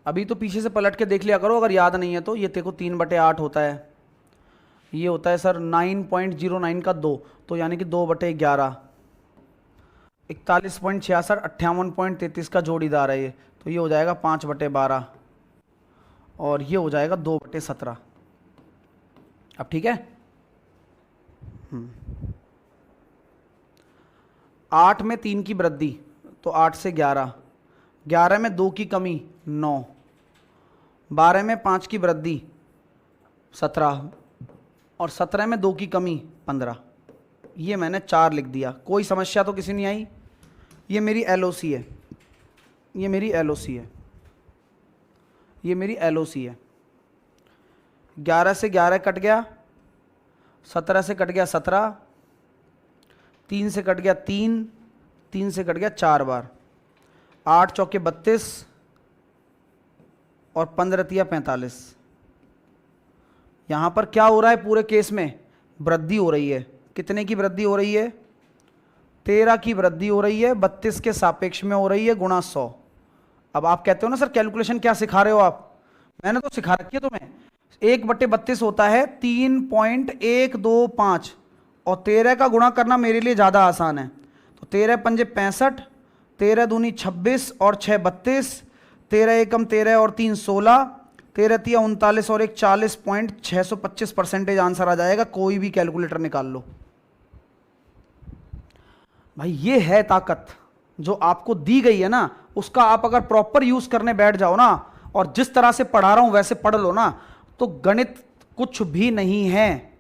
अभी तो पीछे से पलट के देख लिया करो अगर याद नहीं है तो। ये देखो 3/8 होता है, ये होता है सर 9.09 का 2, तो यानी कि 2/11, 41.66, 58.33 का जोड़ीदार है ये, तो ये हो जाएगा 5/12, और ये हो जाएगा 2/17। अब ठीक है। 8 में 3 की वृद्धि, तो 8 से 11, 11 में 2 की कमी 9, 12 में 5 की वृद्धि 17, और 17 में 2 की कमी 15। ये मैंने 4 लिख दिया। कोई समस्या तो किसी नहीं आई? ये मेरी एलओसी है, ये मेरी एलओसी है, ये मेरी एलओसी है। 11 से 11 कट गया, 17 से कट गया 17, 3 से कट गया 3, 3 से कट गया 4 बार, 8 चौके 32 और 15 तिया 45। यहां पर क्या हो रहा है? पूरे केस में वृद्धि हो रही है। कितने की वृद्धि हो रही है? 13 की वृद्धि हो रही है, 32 के सापेक्ष में हो रही है, गुणा 100। अब आप कहते हो ना सर कैलकुलेशन क्या सिखा रहे हो आप? मैंने तो सिखा रखी है तुम्हें। 1/32 होता है 3.125, और 13 का गुणा करना मेरे लिए ज़्यादा आसान है। तो 13 पंजे 65, 13 दूनी 26 और 6 32, 13 एकम 13 और 3 16, 13 तिया 39 और 1 40.625% आंसर आ जाएगा। कोई भी कैलकुलेटर निकाल लो भाई। ये है ताकत जो आपको दी गई है ना, उसका आप अगर प्रॉपर यूज करने बैठ जाओ ना, और जिस तरह से पढ़ा रहा हूं वैसे पढ़ लो ना, तो गणित कुछ भी नहीं है।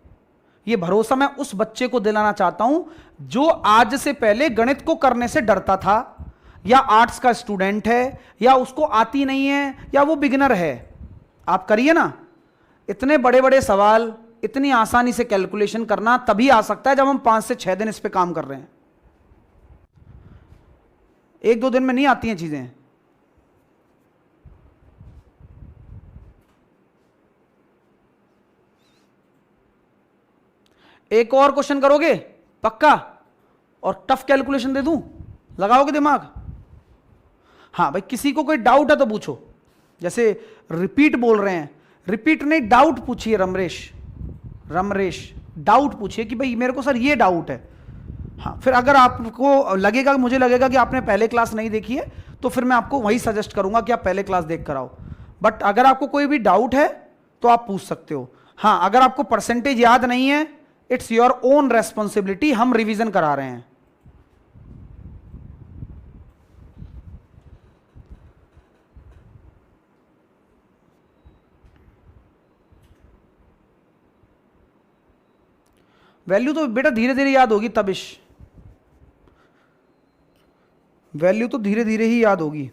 ये भरोसा मैं उस बच्चे को दिलाना चाहता हूं जो आज से पहले गणित को करने से डरता था, या आर्ट्स का स्टूडेंट है, या उसको आती नहीं है, या वो बिगिनर है। आप करिए ना, इतने बड़े बड़े सवाल इतनी आसानी से कैलकुलेशन करना तभी आ सकता है जब हम 5 से 6 दिन इस पे काम कर रहे हैं। 1-2 दिन में नहीं आती हैं चीजें। एक और क्वेश्चन करोगे पक्का? और टफ कैलकुलेशन दे दूं, लगाओगे दिमाग? हाँ भाई, किसी को कोई डाउट है तो पूछो। जैसे रिपीट बोल रहे हैं, रिपीट नहीं डाउट पूछिए। रमरेश डाउट पूछिए कि भाई मेरे को सर ये डाउट है। हाँ, फिर अगर आपको लगेगा, मुझे लगेगा कि आपने पहले क्लास नहीं देखी है, तो फिर मैं आपको वही सजेस्ट करूंगा कि आप पहले क्लास देख कर आओ। बट अगर आपको कोई भी डाउट है तो आप पूछ सकते हो। हाँ, अगर आपको परसेंटेज याद नहीं है, इट्स योर ओन रेस्पॉन्सिबिलिटी, हम रिवीजन करा रहे हैं। वैल्यू तो बेटा धीरे धीरे याद होगी तबिश, वैल्यू तो धीरे धीरे ही याद होगी,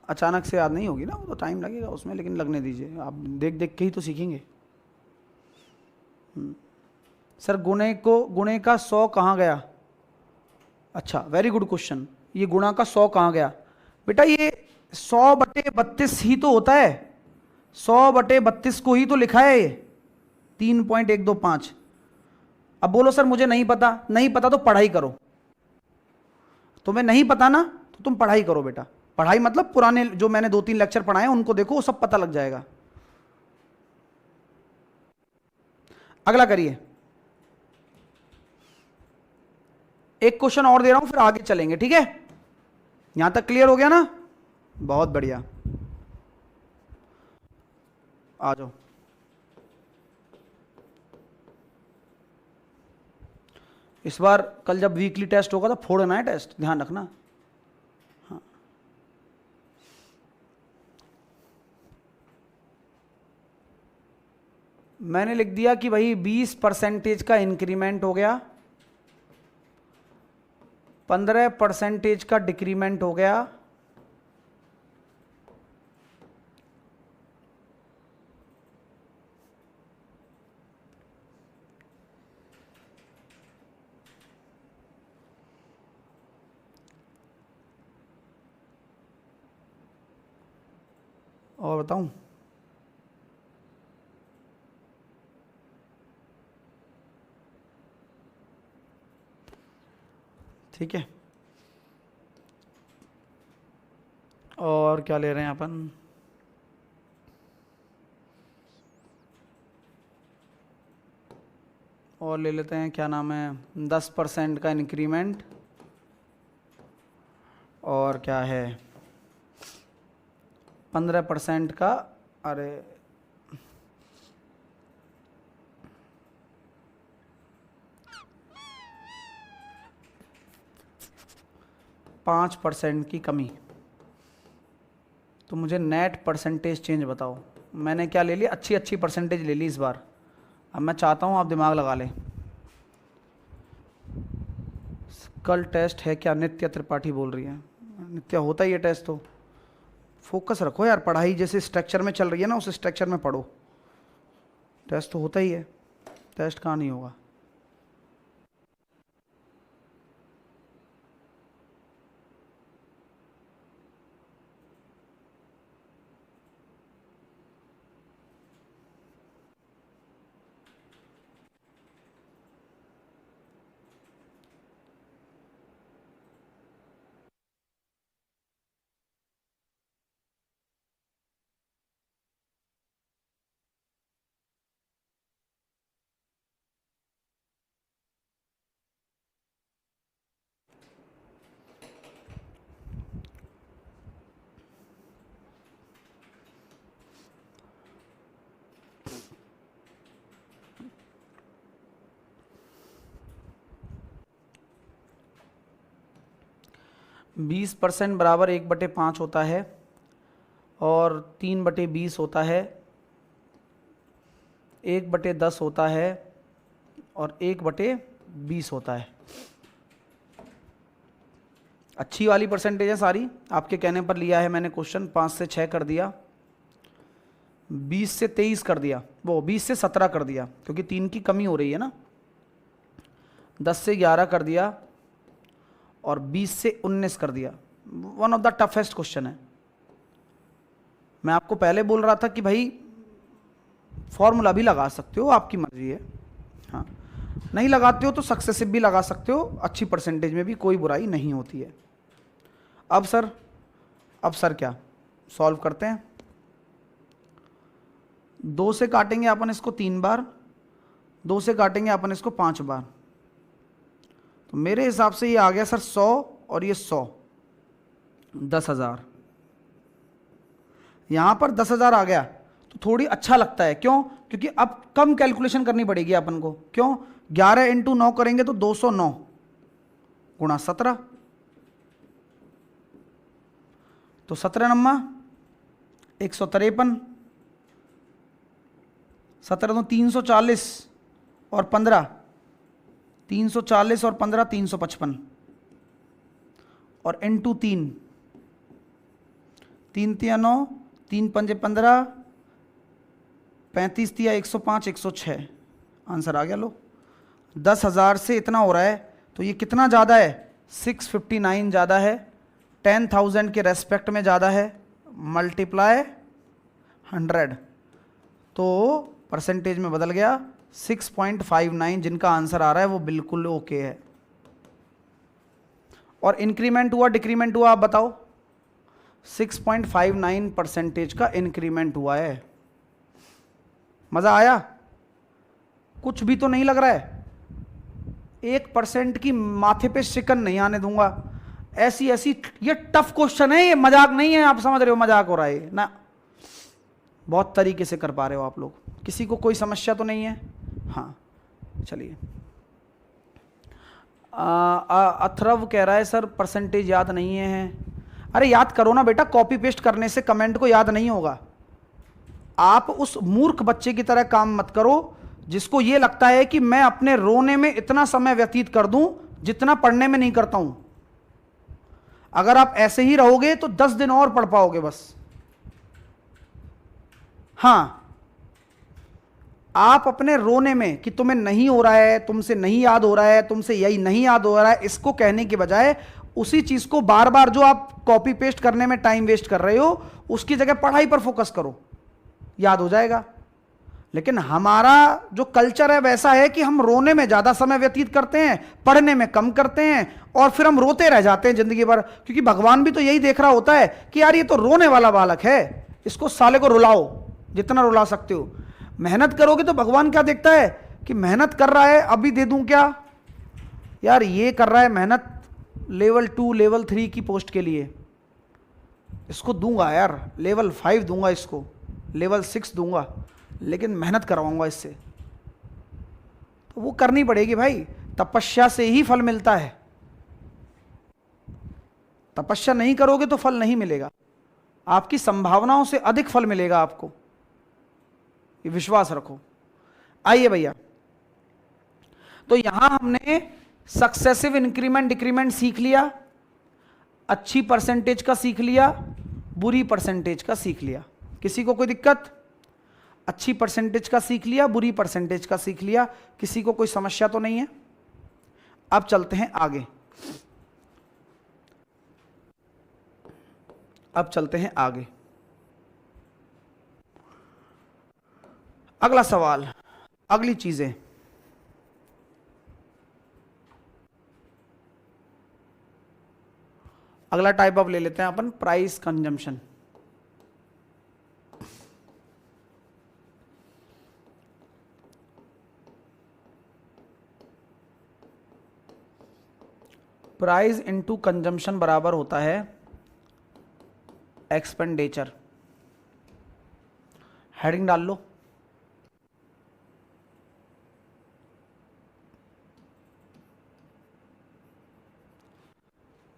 अचानक से याद नहीं होगी ना, वो तो टाइम लगेगा उसमें, लेकिन लगने दीजिए, आप देख देख के ही तो सीखेंगे। सर गुणे का 100 कहाँ गया? अच्छा, वेरी गुड क्वेश्चन। ये गुणा का 100 कहाँ गया? बेटा ये 100/32 ही तो होता है, 100/32 को ही तो लिखा है ये 3.125। अब बोलो सर मुझे नहीं पता। नहीं पता तो पढ़ाई करो। तुम्हें नहीं पता ना तो तुम पढ़ाई करो बेटा। पढ़ाई मतलब पुराने जो मैंने 2-3 लेक्चर पढ़ाए हैं उनको देखो, वो सब पता लग जाएगा। अगला करिए, एक क्वेश्चन और दे रहा हूं फिर आगे चलेंगे, ठीक है? यहां तक क्लियर हो गया ना? बहुत बढ़िया, आ जाओ। इस बार कल जब वीकली टेस्ट होगा तो फोड़ना है टेस्ट, ध्यान रखना। हाँ, मैंने लिख दिया कि भाई 20% का इंक्रीमेंट हो गया, 15% का डिक्रीमेंट हो गया, और बताऊं, ठीक है। और क्या ले रहे हैं अपन, और ले लेते हैं, क्या नाम है, 10% का इंक्रीमेंट, और क्या है 15% का, अरे 5% की कमी। तो मुझे नेट परसेंटेज चेंज बताओ। मैंने क्या ले लिया, अच्छी अच्छी परसेंटेज ले ली इस बार। अब मैं चाहता हूँ आप दिमाग लगा लें। कल टेस्ट है क्या, नित्या त्रिपाठी बोल रही है। नित्या होता ही है टेस्ट, तो फोकस रखो यार, पढ़ाई जैसे स्ट्रक्चर में चल रही है ना उस स्ट्रक्चर में पढ़ो। टेस्ट तो होता ही है, टेस्ट कहाँ नहीं होगा। बीस % बराबर 1/5 होता है, और 3/20 होता है, 1/10 होता है, और 1/20 होता है। अच्छी वाली परसेंटेज है सारी, आपके कहने पर लिया है मैंने क्वेश्चन। 5 से 6 कर दिया, 20 से 23 कर दिया, वो 20 से 17 कर दिया क्योंकि 3 की कमी हो रही है ना, 10 से 11 कर दिया, और 20 से 19 कर दिया। One of the toughest question है। मैं आपको पहले बोल रहा था कि भाई फॉर्मूला भी लगा सकते हो, आपकी मर्जी है। हाँ, नहीं लगाते हो तो सक्सेसिव भी लगा सकते हो, अच्छी परसेंटेज में भी कोई बुराई नहीं होती है। अब सर क्या सॉल्व करते हैं। 2 से काटेंगे अपन इसको 3 बार, 2 से काटेंगे अपन इसको 5 बार। तो मेरे हिसाब से ये आ गया सर 100, और ये 100, 10,000। यहां पर 10,000 आ गया तो थोड़ी अच्छा लगता है, क्यों? क्योंकि अब कम कैलकुलेशन करनी पड़ेगी अपन को। क्यों? 11 × 9 करेंगे तो 209 गुणा 17, तो 17 नम्मा 153, 17 तो 340, और 15 340, और 15 355, और इंटू 3, 3 × 9, 3 × 5 15, 35 × 105, 106। आंसर आ गया। लो, 10,000 से इतना हो रहा है तो ये कितना ज़्यादा है, 659 ज़्यादा है, 10,000 के रेस्पेक्ट में ज़्यादा है, मल्टीप्लाई 100, तो परसेंटेज में बदल गया 6.59। जिनका आंसर आ रहा है वो बिल्कुल ओके है। और इंक्रीमेंट हुआ डिक्रीमेंट हुआ, आप बताओ। 6.59% का इंक्रीमेंट हुआ है। मज़ा आया? कुछ भी तो नहीं लग रहा है? 1% की माथे पे शिकन नहीं आने दूंगा। ऐसी ऐसी, ये टफ क्वेश्चन है, ये मजाक नहीं है, आप समझ रहे हो मजाक हो रहा है ना। बहुत तरीके से कर पा रहे हो आप लोग। किसी को कोई समस्या तो नहीं है? हाँ चलिए। अथर्व कह रहा है सर परसेंटेज याद नहीं है। अरे याद करो ना बेटा, कॉपी पेस्ट करने से कमेंट को याद नहीं होगा। आप उस मूर्ख बच्चे की तरह काम मत करो जिसको ये लगता है कि मैं अपने रोने में इतना समय व्यतीत कर दूं जितना पढ़ने में नहीं करता हूं। अगर आप ऐसे ही रहोगे तो 10 दिन और पढ़ पाओगे बस। हाँ, आप अपने रोने में कि तुम्हें नहीं हो रहा है, तुमसे नहीं याद हो रहा है, तुमसे यही नहीं याद हो रहा है, इसको कहने के बजाय उसी चीज को बार बार जो आप कॉपी पेस्ट करने में टाइम वेस्ट कर रहे हो, उसकी जगह पढ़ाई पर फोकस करो, याद हो जाएगा। लेकिन हमारा जो कल्चर है वैसा है कि हम रोने में ज्यादा समय व्यतीत करते हैं, पढ़ने में कम करते हैं, और फिर हम रोते रह जाते हैं जिंदगी भर। क्योंकि भगवान भी तो यही देख रहा होता है कि यार ये तो रोने वाला बालक है, इसको साले को रुलाओ जितना रुला सकते हो। मेहनत करोगे तो भगवान क्या देखता है कि मेहनत कर रहा है, अभी दे दूं क्या? यार ये कर रहा है मेहनत लेवल 2 लेवल 3 की पोस्ट के लिए, इसको दूंगा यार, लेवल 5 दूंगा, इसको लेवल 6 दूंगा, लेकिन मेहनत करवाऊंगा इससे। तो वो करनी पड़ेगी भाई, तपस्या से ही फल मिलता है। तपस्या नहीं करोगे तो फल नहीं मिलेगा, आपकी संभावनाओं से अधिक फल मिलेगा आपको, ये विश्वास रखो। आइए भैया, तो यहां हमने सक्सेसिव इंक्रीमेंट डिक्रीमेंट सीख लिया, अच्छी परसेंटेज का सीख लिया, बुरी परसेंटेज का सीख लिया। किसी को कोई दिक्कत? अच्छी परसेंटेज का सीख लिया, बुरी परसेंटेज का सीख लिया, किसी को कोई समस्या तो नहीं है? अब चलते हैं आगे। अब चलते हैं आगे। अगला सवाल, अगली चीजें। अगला टाइप अब ले लेते हैं अपन, price consumption. Price into consumption बराबर होता है एक्सपेंडिचर। हेडिंग डाल लो।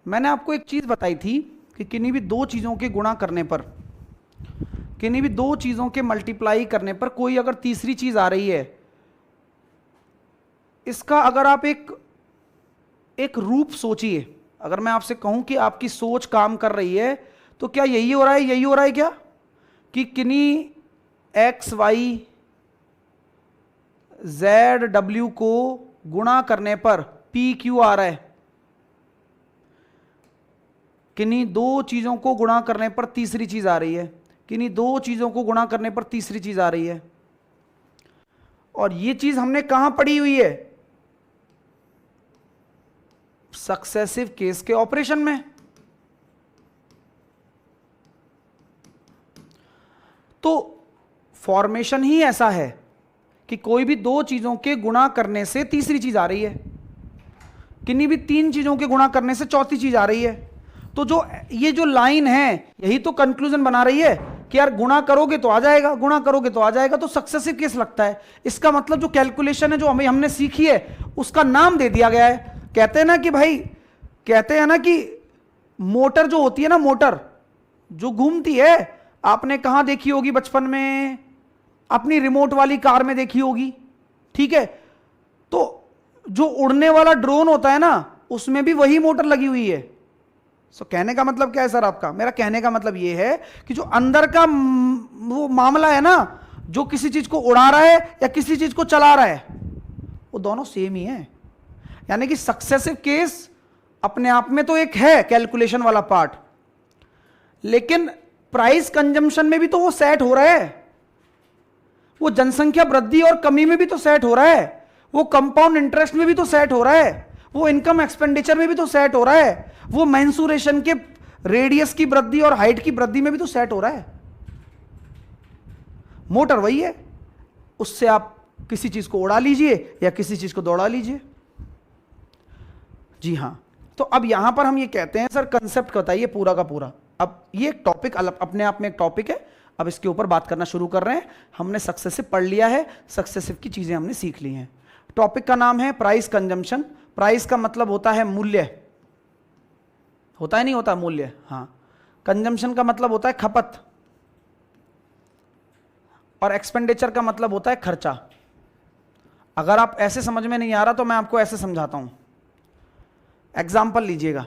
मैंने आपको एक चीज बताई थी कि किन्हीं भी दो चीजों के गुणा करने पर, किन्हीं भी दो चीजों के मल्टीप्लाई करने पर कोई अगर तीसरी चीज आ रही है, इसका अगर आप एक रूप सोचिए। अगर मैं आपसे कहूं कि आपकी सोच काम कर रही है तो क्या यही हो रहा है? यही हो रहा है क्या कि किन्हीं एक्स वाई जेड डब्ल्यू को गुणा करने पर पी क्यू आ रहा है? किन्हीं दो चीजों को गुणा करने पर तीसरी चीज आ रही है, किन्हीं दो चीजों को गुणा करने पर तीसरी चीज आ रही है। और ये चीज हमने कहां पढ़ी हुई है? सक्सेसिव केस के ऑपरेशन में। तो फॉर्मेशन ही ऐसा है कि कोई भी दो चीजों के गुणा करने से तीसरी चीज आ रही है, किन्हीं भी तीन चीजों के गुणा करने से चौथी चीज आ रही है। तो जो ये जो लाइन है यही तो कंक्लूजन बना रही है कि यार गुणा करोगे तो आ जाएगा, गुणा करोगे तो आ जाएगा, तो सक्सेसिव केस लगता है। इसका मतलब जो कैलकुलेशन है जो हमने सीखी है उसका नाम दे दिया गया है। कहते हैं ना कि भाई, कहते हैं ना कि मोटर जो होती है ना, मोटर जो घूमती है, आपने कहां देखी होगी बचपन में? अपनी रिमोट वाली कार में देखी होगी, ठीक है। तो जो उड़ने वाला ड्रोन होता है ना, उसमें भी वही मोटर लगी हुई है। सो कहने का मतलब क्या है सर आपका? मेरा कहने का मतलब यह है कि जो अंदर का वो मामला है ना, जो किसी चीज को उड़ा रहा है या किसी चीज को चला रहा है, वो दोनों सेम ही है। यानी कि सक्सेसिव केस अपने आप में तो एक है कैलकुलेशन वाला पार्ट, लेकिन प्राइस कंजम्पशन में भी तो वो सेट हो रहा है, वो जनसंख्या वृद्धि और कमी में भी तो सेट हो रहा है, वो कंपाउंड इंटरेस्ट में भी तो सेट हो रहा है, वो इनकम एक्सपेंडिचर में भी तो सेट हो रहा है, वो मेंसुरेशन के रेडियस की वृद्धि और हाइट की वृद्धि में भी तो सेट हो रहा है। मोटर वही है, उससे आप किसी चीज को उड़ा लीजिए या किसी चीज को दौड़ा लीजिए। जी हां, तो अब यहां पर हम ये कहते हैं सर कंसेप्ट बताइए पूरा का पूरा। अब ये एक टॉपिक अपने आप में एक टॉपिक है, अब इसके ऊपर बात करना शुरू कर रहे हैं। हमने सक्सेसिव पढ़ लिया है, सक्सेसिव की चीजें हमने सीख ली हैं। टॉपिक का नाम है प्राइस कंजम्पशन। प्राइस का मतलब होता है मूल्य, होता है नहीं होता मूल्य, हाँ। कंजम्पशन का मतलब होता है खपत, और एक्सपेंडिचर का मतलब होता है खर्चा। अगर आप ऐसे समझ में नहीं आ रहा तो मैं आपको ऐसे समझाता हूं। एग्जाम्पल लीजिएगा,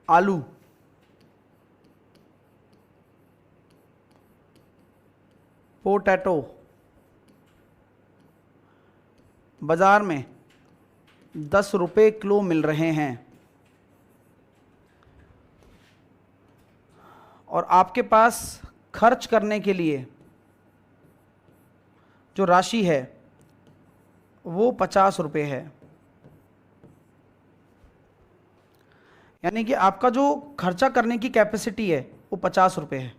आलू, पोटैटो बाजार में 10 रुपए किलो मिल रहे हैं, और आपके पास खर्च करने के लिए जो राशि है वो 50 रुपए है। यानी कि आपका जो खर्चा करने की कैपेसिटी है वो 50 रुपए है।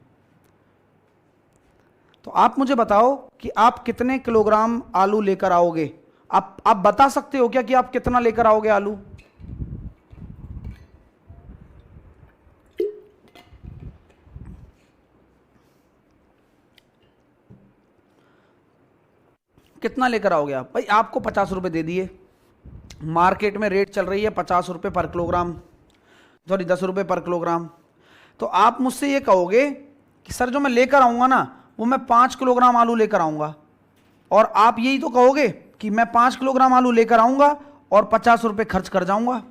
तो आप मुझे बताओ कि आप कितने किलोग्राम आलू लेकर आओगे। आप बता सकते हो क्या कि आप कितना लेकर आओगे आलू? कितना लेकर आओगे आप? भाई आपको 50 रुपए दे दिए, मार्केट में रेट चल रही है 50 रुपए पर किलोग्राम, सॉरी 10 रुपए पर किलोग्राम। तो आप मुझसे ये कहोगे कि सर जो मैं लेकर आऊंगा ना वो मैं 5 किलोग्राम आलू लेकर आऊंगा, और आप यही तो कहोगे कि मैं 5 किलोग्राम आलू लेकर आऊंगा और 50 रुपए खर्च कर जाऊंगा।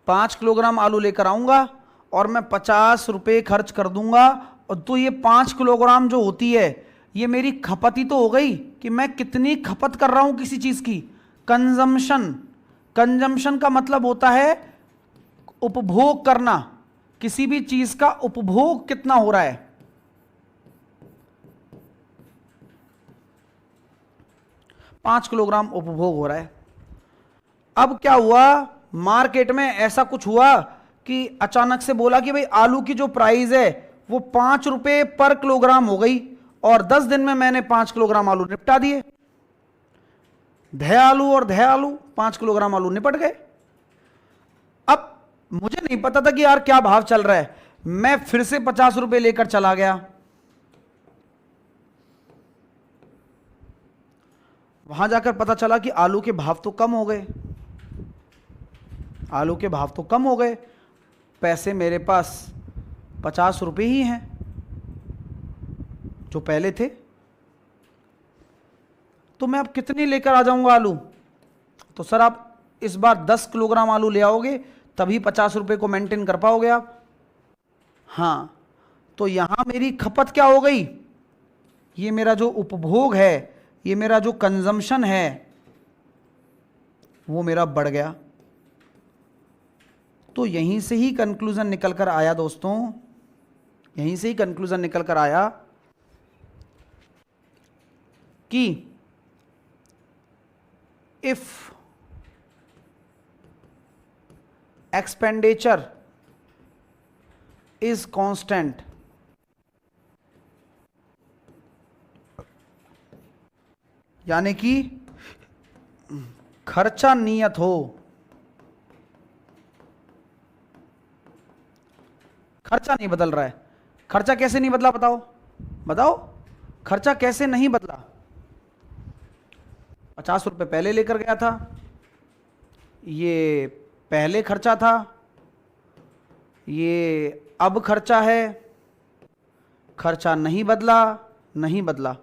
5 किलोग्राम आलू लेकर आऊंगा और मैं 50 रुपए खर्च कर दूंगा। और तो ये 5 किलोग्राम जो होती है ये मेरी खपत ही तो हो गई, कि मैं कितनी खपत कर रहा हूं किसी चीज की। कंजम्पशन, कंजम्पशन का मतलब होता है उपभोग करना, किसी भी चीज का उपभोग कितना हो रहा है। पांच किलोग्राम उपभोग हो रहा है। अब क्या हुआ, मार्केट में ऐसा कुछ हुआ कि अचानक से बोला कि भाई आलू की जो प्राइस है वो 5 रुपए पर किलोग्राम हो गई, और 10 दिन में मैंने 5 किलोग्राम आलू निपटा दिए। धय आलू और धय आलू 5 किलोग्राम आलू निपट गए। अब मुझे नहीं पता था कि यार क्या भाव चल रहा है, मैं फिर से 50 रुपए लेकर चला गया। वहां जाकर पता चला कि आलू के भाव तो कम हो गए, आलू के भाव तो कम हो गए, पैसे मेरे पास 50 रुपए ही हैं जो पहले थे। तो मैं अब कितनी लेकर आ जाऊंगा आलू? तो सर आप इस बार 10 किलोग्राम आलू ले आओगे तभी 50 रुपए को मेंटेन कर पाओगे आप। हाँ, तो यहां मेरी खपत क्या हो गई, ये मेरा जो उपभोग है, ये मेरा जो कंजम्पशन है वो मेरा बढ़ गया। तो यहीं से ही कंक्लूजन निकल कर आया दोस्तों, यहीं से ही कंक्लूजन निकल कर आया कि इफ एक्सपेंडिचर इज कांस्टेंट, यानी कि खर्चा नियत हो, खर्चा नहीं बदल रहा है। खर्चा कैसे नहीं बदला बताओ, बताओ खर्चा कैसे नहीं बदला? 50 रुपए पहले लेकर गया था, ये पहले खर्चा था, ये अब खर्चा है, खर्चा नहीं बदला, नहीं बदला।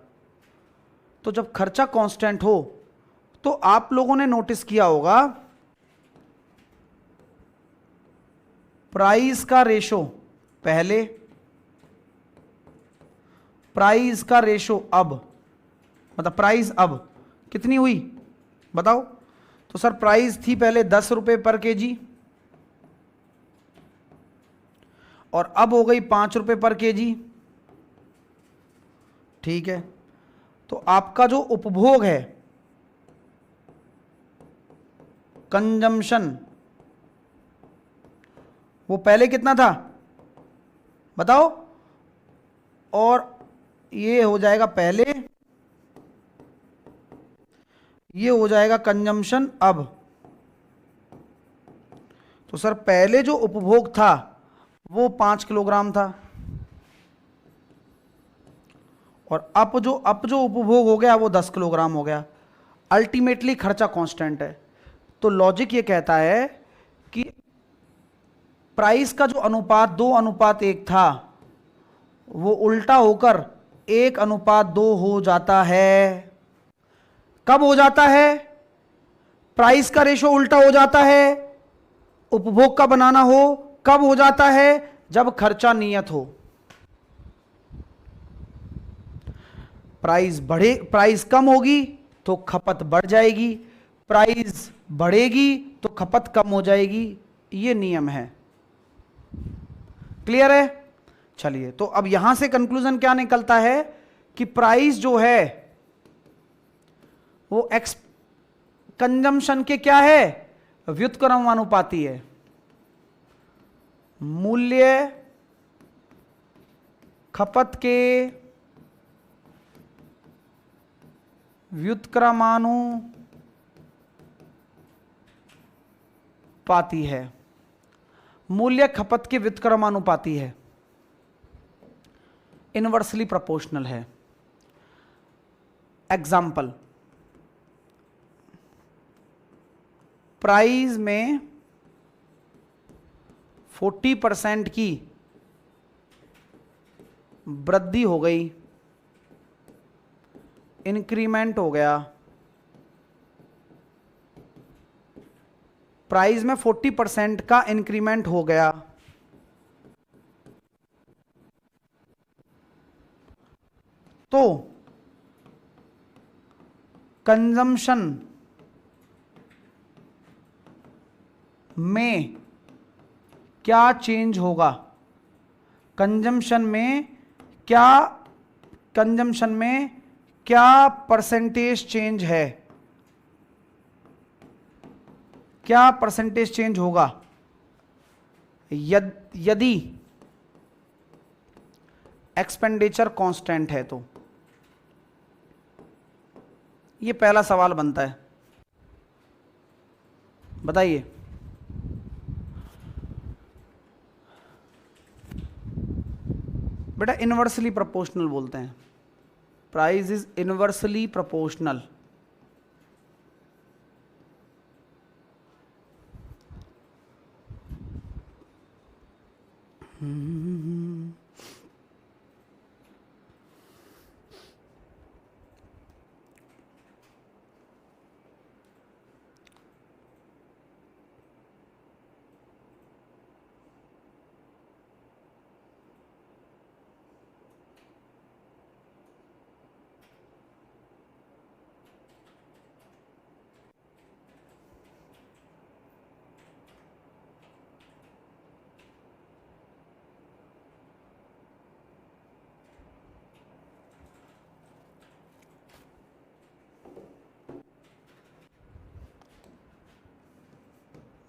तो जब खर्चा कांस्टेंट हो तो आप लोगों ने नोटिस किया होगा प्राइस का रेशो पहले, प्राइस का रेशो अब, मतलब प्राइस अब कितनी हुई बताओ? तो सर प्राइस थी पहले 10 रुपए पर केजी और अब हो गई 5 रुपए पर केजी। ठीक है, तो आपका जो उपभोग है, कंजम्पशन, वो पहले कितना था बताओ, और ये हो जाएगा पहले, ये हो जाएगा कंजम्पशन अब। तो सर पहले जो उपभोग था वो 5 किलोग्राम था, और अब जो उपभोग हो गया वो 10 किलोग्राम हो गया। अल्टीमेटली खर्चा कांस्टेंट है। तो लॉजिक ये कहता है कि प्राइस का जो अनुपात 2:1 था वो उल्टा होकर 1:2 हो जाता है। कब हो जाता है? प्राइस का रेशो उल्टा हो जाता है, उपभोग का बनाना हो। कब हो जाता है? जब खर्चा नियत हो। प्राइस कम होगी तो खपत बढ़ जाएगी, प्राइस बढ़ेगी तो खपत कम हो जाएगी। ये नियम है। क्लियर है? चलिए, तो अब यहां से कंक्लूजन क्या निकलता है कि प्राइस जो है वो कंजम्पशन के क्या है? व्युत्क्रमानुपाती है। मूल्य खपत के व्युत्क्रमानुपाती है। मूल्य खपत के व्युत्क्रमानुपाती है, इनवर्सली प्रोपोर्शनल है। एग्जाम्पल, प्राइस में 40% की वृद्धि हो गई, इंक्रीमेंट हो गया। प्राइस में 40% का इंक्रीमेंट हो गया, तो कंजम्पशन में क्या चेंज होगा? कंजम्पशन में क्या परसेंटेज चेंज है? क्या परसेंटेज चेंज होगा यदि एक्सपेंडिचर कांस्टेंट है? तो ये पहला सवाल बनता है, बताइए। बेटा इनवर्सली प्रोपोर्शनल बोलते हैं, प्राइस इज इनवर्सली प्रोपोर्शनल।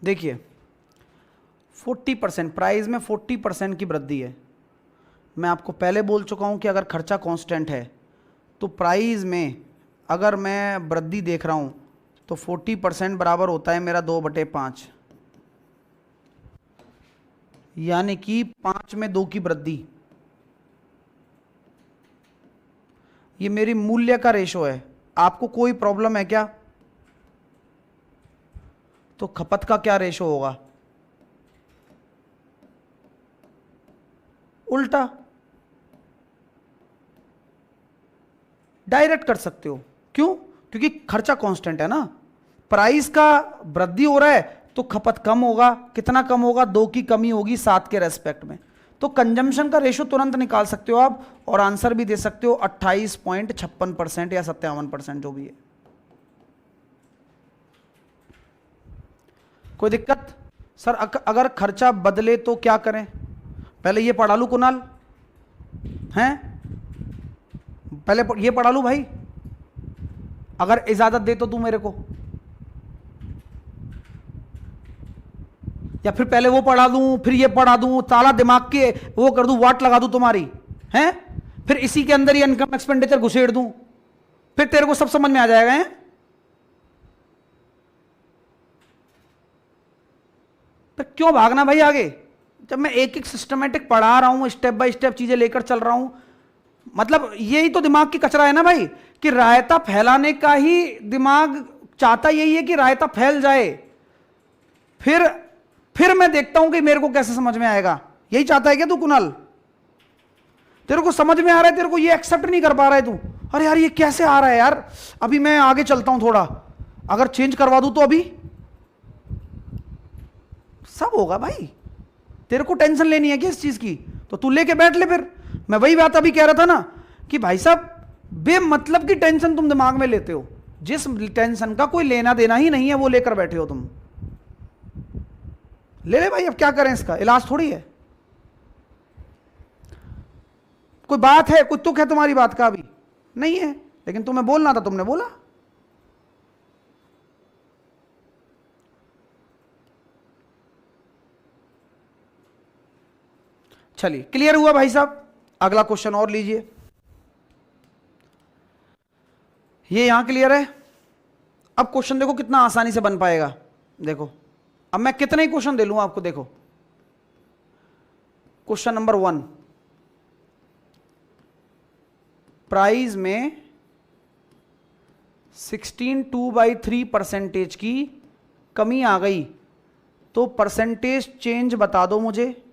देखिए 40%, प्राइस में 40% की वृद्धि है। मैं आपको पहले बोल चुका हूं कि अगर खर्चा कांस्टेंट है तो प्राइस में अगर मैं वृद्धि देख रहा हूं तो 40% बराबर होता है मेरा 2/5, यानी कि 5 में 2 की वृद्धि। ये मेरी मूल्य का रेशो है। आपको कोई प्रॉब्लम है क्या? तो खपत का क्या रेशो होगा? उल्टा। डायरेक्ट कर सकते हो। क्यों? क्योंकि खर्चा कांस्टेंट है ना। प्राइस का वृद्धि हो रहा है तो खपत कम होगा। कितना कम होगा? 2 की कमी होगी 7 के रेस्पेक्ट में। तो कंजम्पशन का रेशो तुरंत निकाल सकते हो आप, और आंसर भी दे सकते हो 28.56% या 57%, जो भी है। कोई दिक्कत? सर अगर खर्चा बदले तो क्या करें? पहले ये पढ़ा लूं कुणाल, हैं? पहले ये पढ़ा लूं भाई, अगर इजाजत दे तो तू मेरे को। या फिर पहले वो पढ़ा दूं फिर ये पढ़ा दूं, साला दिमाग के वो कर दूं, वाट लगा दूं तुम्हारी हैं, फिर इसी के अंदर ये इनकम एक्सपेंडिचर घुसेड़ दूं, फिर तेरे को सब समझ में आ जाएगा हैं? तो क्यों भागना भाई आगे, जब मैं एक एक सिस्टमेटिक पढ़ा रहा हूं, स्टेप बाय स्टेप चीजें लेकर चल रहा हूं। मतलब यही तो दिमाग की कचरा है ना भाई, कि रायता फैलाने का ही दिमाग चाहता यही है कि रायता फैल जाए, फिर मैं देखता हूं कि मेरे को कैसे समझ में आएगा। यही चाहता है क्या तू कुणाल? तेरे को समझ में आ रहा है, तेरे को ये एक्सेप्ट नहीं कर पा रहा है तू, अरे यार ये कैसे आ रहा है यार, अभी मैं आगे चलता हूं थोड़ा, अगर चेंज करवा दूं तो अभी सब होगा भाई। तेरे को टेंशन लेनी है क्या इस चीज की, तो तू लेके बैठ ले। फिर मैं वही बात अभी कह रहा था ना कि भाई साहब बेमतलब की टेंशन तुम दिमाग में लेते हो, जिस टेंशन का कोई लेना देना ही नहीं है वो लेकर बैठे हो तुम। ले भाई, अब क्या करें, इसका इलाज थोड़ी है। कोई बात है, कोई तुक है तुम्हारी बात का? अभी नहीं है, लेकिन तुम्हें बोलना था, तुमने बोला। चलिए क्लियर हुआ भाई साहब। अगला क्वेश्चन और लीजिए, ये यहां क्लियर है। अब क्वेश्चन देखो कितना आसानी से बन पाएगा। देखो अब मैं कितने ही क्वेश्चन दे लूंगा आपको। देखो क्वेश्चन नंबर 1, प्राइस में 16.2/3% की कमी आ गई, तो परसेंटेज चेंज बता दो मुझे,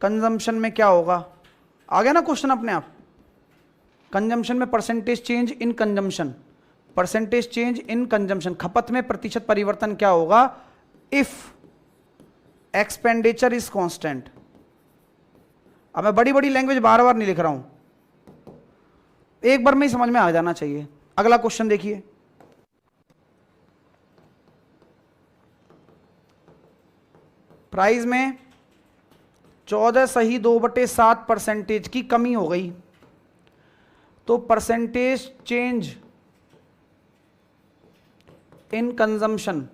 कंजम्पशन में क्या होगा। आ गया ना क्वेश्चन अपने आप। कंजम्पशन में percentage change in consumption, percentage change in consumption, खपत में प्रतिशत परिवर्तन क्या होगा इफ एक्सपेंडिचर इज कांस्टेंट। अब मैं बड़ी बड़ी लैंग्वेज बार बार नहीं लिख रहा हूं, एक बार में ही समझ में आ जाना चाहिए। अगला क्वेश्चन देखिए, प्राइस में 14.2/7% की कमी हो गई, तो percentage change in consumption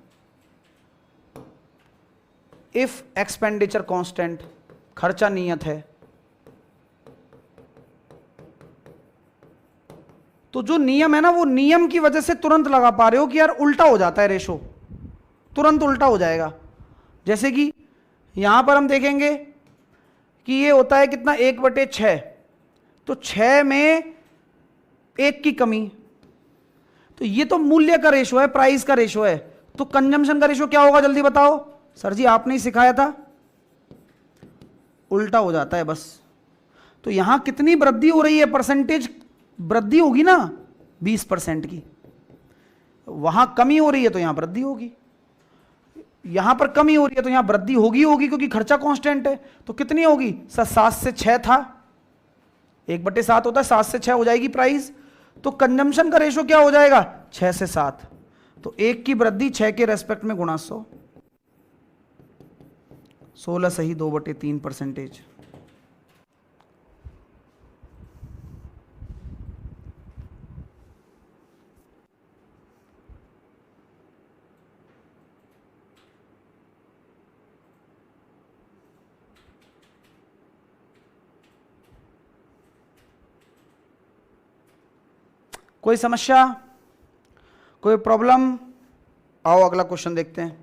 if expenditure constant, खर्चा नियत है। तो जो नियम है ना, वो नियम की वजह से तुरंत लगा पा रहे हो कि यार उल्टा हो जाता है रेशो, तुरंत उल्टा हो जाएगा। जैसे कि यहां पर हम देखेंगे कि ये होता है कितना, 1/6, तो 6 में 1 की कमी, तो ये तो मूल्य का रेशो है, प्राइस का रेशो है। तो कंजम्पशन का रेशो क्या होगा जल्दी बताओ। सर जी आपने ही सिखाया था, उल्टा हो जाता है बस। तो यहां कितनी वृद्धि हो रही है, परसेंटेज वृद्धि होगी ना 20% की, वहां कमी हो रही है तो यहां वृद्धि होगी, यहां पर कमी हो रही है तो यहां वृद्धि होगी क्योंकि खर्चा कांस्टेंट है। तो कितनी होगी सर, 7 से 6 था, 1/7 होता है, 7 से 6 हो जाएगी प्राइस। तो कंजम्पशन का रेशो क्या हो जाएगा, 6 से 7, तो 1 की वृद्धि 6 के रेस्पेक्ट में गुणा 100, 16.2/3%। कोई समस्या, कोई प्रॉब्लम? आओ अगला क्वेश्चन देखते हैं।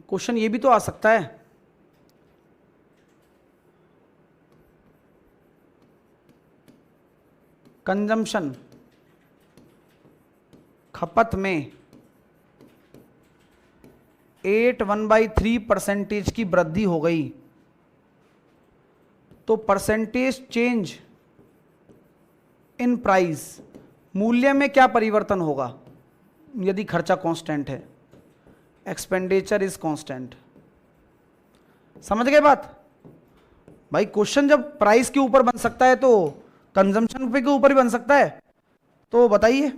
क्वेश्चन ये भी तो आ सकता है, कंजम्पशन खपत में 8.1/3% की वृद्धि हो गई, तो परसेंटेज चेंज इन प्राइस, मूल्य में क्या परिवर्तन होगा यदि खर्चा कांस्टेंट है, एक्सपेंडिचर इज कांस्टेंट। समझ गए बात भाई? क्वेश्चन जब प्राइस के ऊपर बन सकता है तो कंजम्पशन पे के ऊपर ही बन सकता है, तो बताइए।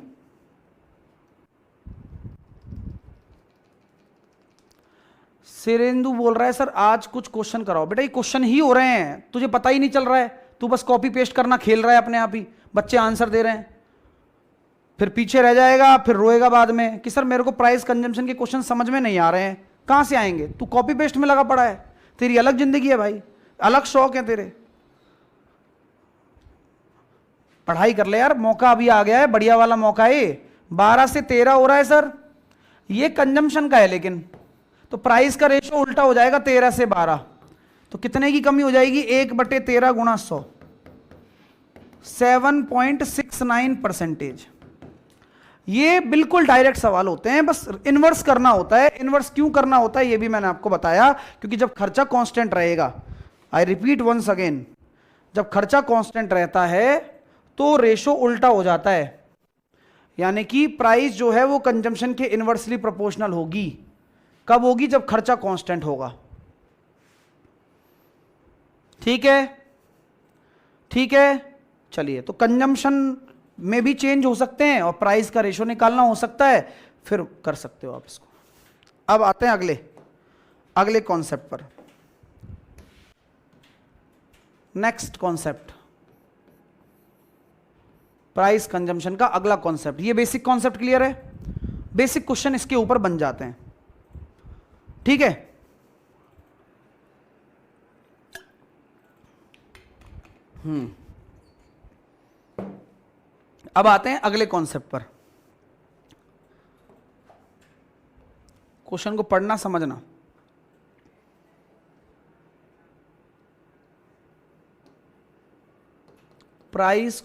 सिरेंदु बोल रहा है सर आज कुछ क्वेश्चन कराओ। बेटा ये क्वेश्चन ही हो रहे हैं, तुझे पता ही नहीं चल रहा है, तू बस कॉपी पेस्ट करना खेल रहा है अपने आप ही, बच्चे आंसर दे रहे हैं। फिर पीछे रह जाएगा, फिर रोएगा बाद में कि सर मेरे को प्राइस कंजम्पशन के क्वेश्चन समझ में नहीं आ रहे हैं। कहां से आएंगे? तू कॉपी पेस्ट में लगा पड़ा है, तेरी अलग जिंदगी है भाई, अलग शौक है तेरे। पढ़ाई कर ले यार, मौका अभी आ गया है, बढ़िया वाला मौका है। 12 से 13 हो रहा है सर, ये कंजम्पशन का है, लेकिन तो प्राइस का रेशो उल्टा हो जाएगा 13 से 12, तो कितने की कमी हो जाएगी? 1/13 गुणा 100, 7.69%। ये बिल्कुल डायरेक्ट सवाल होते हैं, बस इन्वर्स करना होता है। इन्वर्स क्यों करना होता है ये भी मैंने आपको बताया, क्योंकि जब खर्चा कांस्टेंट रहेगा, आई रिपीट वंस अगेन, जब खर्चा कांस्टेंट रहता है तो रेशो उल्टा हो जाता है, यानी कि प्राइस जो है वो कंजम्पशन के इन्वर्सली प्रोपोर्शनल होगी। कब होगी? जब खर्चा कांस्टेंट होगा। ठीक है, ठीक है। चलिए, तो कंजम्पशन में भी चेंज हो सकते हैं और प्राइस का रेशो निकालना हो सकता है, फिर कर सकते हो आप इसको। अब आते हैं अगले कॉन्सेप्ट पर। नेक्स्ट कॉन्सेप्ट, प्राइस कंजम्पशन का अगला कॉन्सेप्ट। ये बेसिक कॉन्सेप्ट क्लियर है? बेसिक क्वेश्चन इसके ऊपर बन जाते हैं, ठीक है। अब आते हैं अगले कॉन्सेप्ट पर। क्वेश्चन को पढ़ना समझना। प्राइस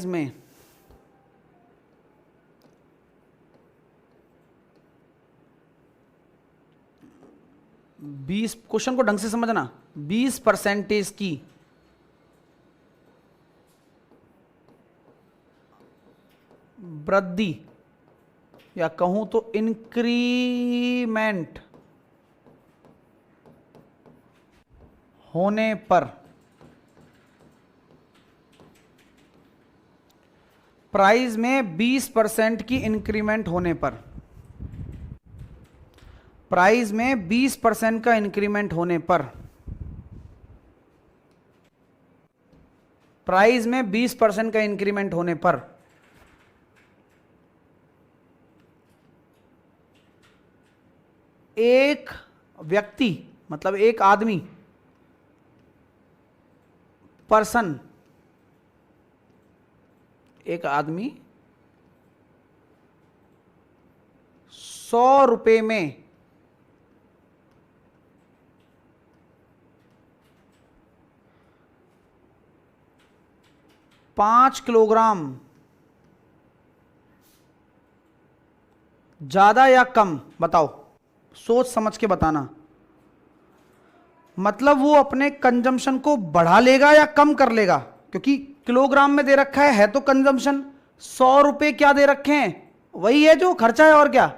में क्वेश्चन को ढंग से समझना, 20% की वृद्धि या कहूं तो इंक्रीमेंट होने पर, प्राइस में 20% की इंक्रीमेंट होने पर, प्राइस में 20% का इंक्रीमेंट होने पर, प्राइस में 20% का इंक्रीमेंट होने पर एक व्यक्ति, मतलब एक आदमी, पर्सन, एक आदमी 100 रुपए में 5 किलोग्राम ज्यादा या कम, बताओ, सोच समझ के बताना। मतलब वो अपने कंजम्पशन को बढ़ा लेगा या कम कर लेगा, क्योंकि किलोग्राम में दे रखा है तो कंजम्पशन। 100 रुपए क्या दे रखे हैं? वही है जो खर्चा है, और क्या?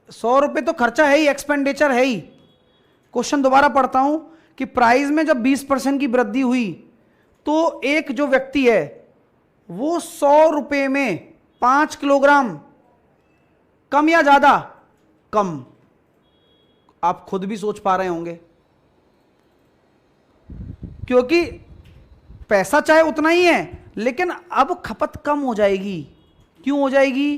100 रुपए तो खर्चा है ही, एक्सपेंडिचर है ही। क्वेश्चन दोबारा पढ़ता हूं कि प्राइस में जब 20% की वृद्धि हुई तो एक जो व्यक्ति है वो 100 रुपए में 5 किलोग्राम कम या ज्यादा? कम। आप खुद भी सोच पा रहे होंगे, क्योंकि पैसा चाहे उतना ही है लेकिन अब खपत कम हो जाएगी। क्यों हो जाएगी?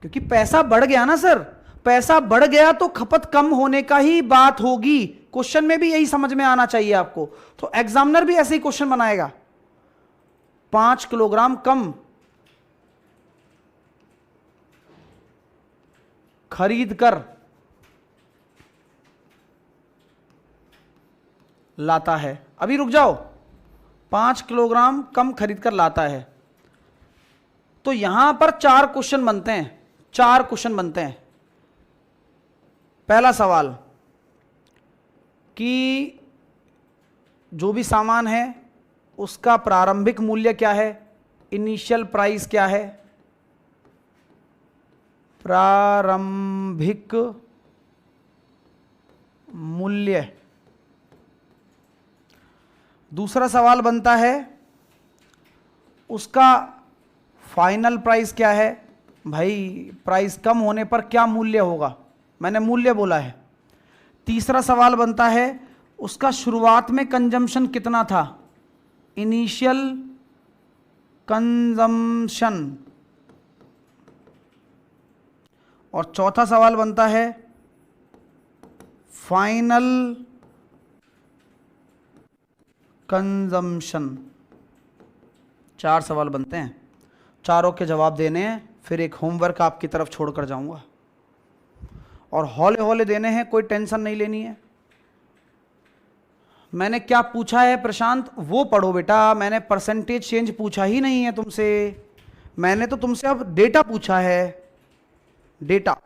क्योंकि पैसा बढ़ गया ना सर, पैसा बढ़ गया तो खपत कम होने का ही बात होगी। क्वेश्चन में भी यही समझ में आना चाहिए आपको, तो एग्जामिनर भी ऐसे ही क्वेश्चन बनाएगा। 5 किलोग्राम कम खरीद कर लाता है, अभी रुक जाओ, 5 किलोग्राम कम खरीद कर लाता है, तो यहां पर 4 क्वेश्चन बनते हैं, 4 क्वेश्चन बनते हैं। पहला सवाल कि जो भी सामान है उसका प्रारंभिक मूल्य क्या है, इनिशियल प्राइस क्या है, प्रारंभिक मूल्य। दूसरा सवाल बनता है उसका फाइनल प्राइस क्या है, भाई प्राइस कम होने पर क्या मूल्य होगा, मैंने मूल्य बोला है। तीसरा सवाल बनता है उसका शुरुआत में कंजम्पशन कितना था, इनिशियल कंजम्पशन। और चौथा सवाल बनता है फाइनल कंजम्पशन। 4 सवाल बनते हैं, चारों के जवाब देने हैं, फिर एक होमवर्क आपकी तरफ छोड़कर जाऊंगा और हौले हौले देने हैं, कोई टेंशन नहीं लेनी है। मैंने क्या पूछा है प्रशांत वो पढ़ो बेटा, मैंने परसेंटेज चेंज पूछा ही नहीं है तुमसे, मैंने तो तुमसे अब डेटा पूछा है, डेटा।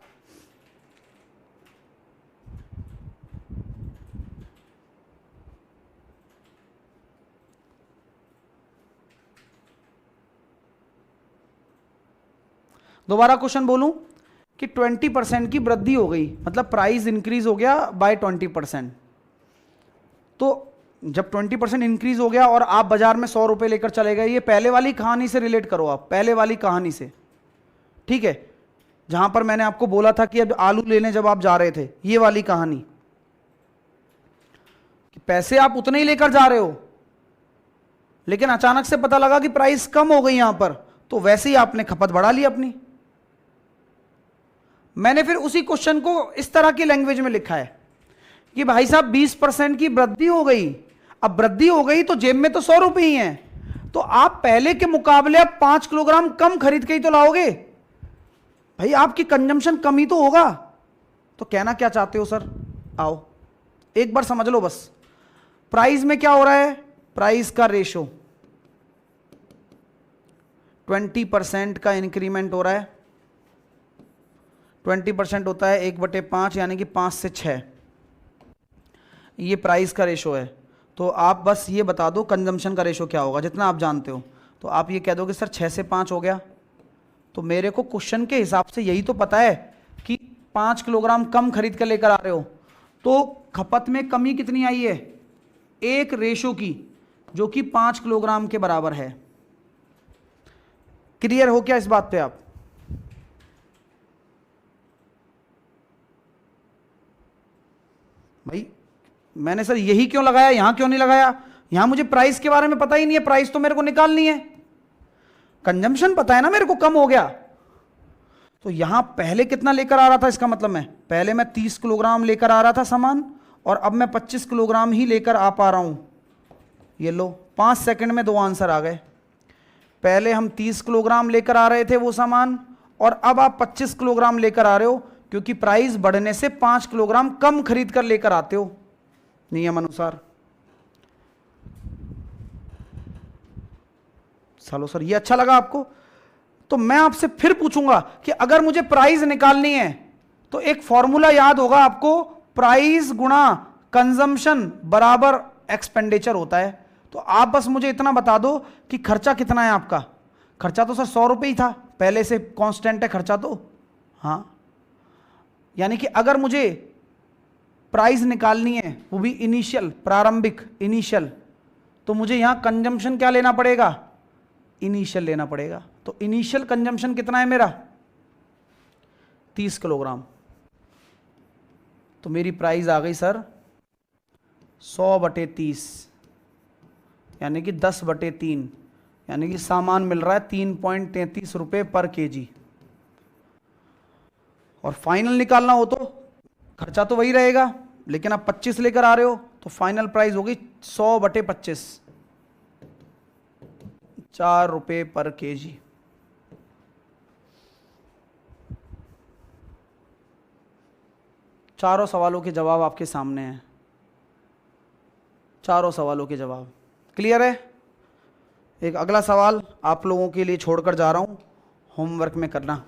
दोबारा क्वेश्चन बोलूं कि 20% की वृद्धि हो गई, मतलब प्राइस इंक्रीज हो गया बाय 20%। तो जब 20% इंक्रीज हो गया और आप बाजार में 100 रुपए लेकर चले गए, ये पहले वाली कहानी से रिलेट करो आप, पहले वाली कहानी से, ठीक है, जहां पर मैंने आपको बोला था कि अब आलू लेने जब आप जा रहे थे, ये वाली कहानी कि पैसे आप उतने ही लेकर जा रहे हो लेकिन अचानक से पता लगा कि प्राइस कम हो गई यहां पर, तो वैसे ही आपने खपत बढ़ा ली अपनी। मैंने फिर उसी क्वेश्चन को इस तरह की लैंग्वेज में लिखा है कि भाई साहब 20% की वृद्धि हो गई, अब वृद्धि हो गई तो जेब में तो 100 रुपए ही हैं, तो आप पहले के मुकाबले अब 5 किलोग्राम कम खरीद के ही तो लाओगे, भाई आपकी कंजम्पशन कम ही तो होगा। तो कहना क्या चाहते हो सर, आओ एक बार समझ लो बस, प्राइस में क्या हो रहा है, प्राइस का रेशो 20% का इंक्रीमेंट हो रहा है, 20% होता है 1/5 यानी कि 5 से 6, ये प्राइस का रेशो है। तो आप बस ये बता दो कंजम्पशन का रेशो क्या होगा, जितना आप जानते हो, तो आप ये कह दो कि सर 6 से 5 हो गया। तो मेरे को क्वेश्चन के हिसाब से यही तो पता है कि 5 किलोग्राम कम खरीद कर लेकर आ रहे हो, तो खपत में कमी कितनी आई है, एक रेशो की, जो कि 5 किलोग्राम के बराबर है। क्लियर हो क्या इस बात पे आप? भाई मैंने सर यही क्यों लगाया, यहां क्यों नहीं लगाया, यहां मुझे प्राइस के बारे में पता ही नहीं है, प्राइस तो मेरे को निकालनी है, कंजम्पशन पता है ना मेरे को कम हो गया। तो यहां पहले कितना लेकर आ रहा था, इसका मतलब मैं पहले मैं 30 किलोग्राम लेकर आ रहा था सामान, और अब मैं 25 किलोग्राम ही लेकर आ पा रहा हूं। ये लो 5 सेकंड में 2 आंसर आ गए। पहले हम 30 किलोग्राम लेकर आ रहे थे वो सामान, और अब आप 25 किलोग्राम लेकर आ रहे हो, क्योंकि प्राइस बढ़ने से 5 किलोग्राम कम खरीद कर लेकर आते हो नियम अनुसार। चलो सर ये अच्छा लगा आपको, तो मैं आपसे फिर पूछूंगा कि अगर मुझे प्राइस निकालनी है तो एक फॉर्मूला याद होगा आपको, प्राइस गुणा कंजम्पशन बराबर एक्सपेंडिचर होता है। तो आप बस मुझे इतना बता दो कि खर्चा कितना है आपका। खर्चा तो सर 100 रुपये ही था, पहले से कांस्टेंट है खर्चा तो, हाँ, यानी कि अगर मुझे प्राइस निकालनी है वो भी इनिशियल, प्रारंभिक इनिशियल, तो मुझे यहां कंजम्पशन क्या लेना पड़ेगा, इनिशियल लेना पड़ेगा। तो इनिशियल कंजम्पशन कितना है मेरा, 30 किलोग्राम। तो मेरी प्राइस आ गई सर 100/30, यानी कि 10/3, यानी कि सामान मिल रहा है 3.33 रुपये पर केजी। और फाइनल निकालना हो तो खर्चा तो वही रहेगा, लेकिन आप 25 लेकर आ रहे हो, तो फाइनल प्राइस होगी 100/25, 4 रुपये पर केजी। चारों सवालों के जवाब आपके सामने हैं, चारों सवालों के जवाब क्लियर है। एक अगला सवाल आप लोगों के लिए छोड़कर जा रहा हूं, होमवर्क में करना।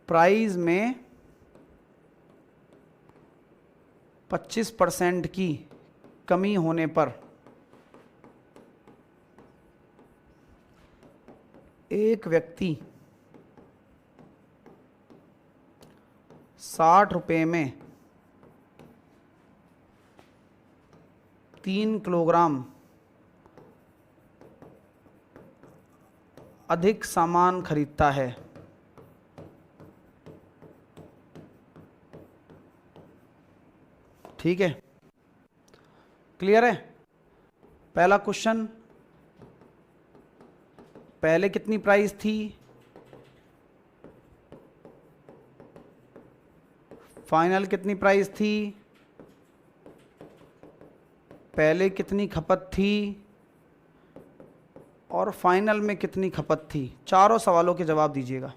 प्राइस में 25% की कमी होने पर एक व्यक्ति 60 रुपये में 3 किलोग्राम अधिक सामान खरीदता है। ठीक है, क्लियर है। पहला क्वेश्चन, पहले कितनी प्राइस थी, फाइनल कितनी प्राइस थी, पहले कितनी खपत थी और फाइनल में कितनी खपत थी। चारों सवालों के जवाब दीजिएगा।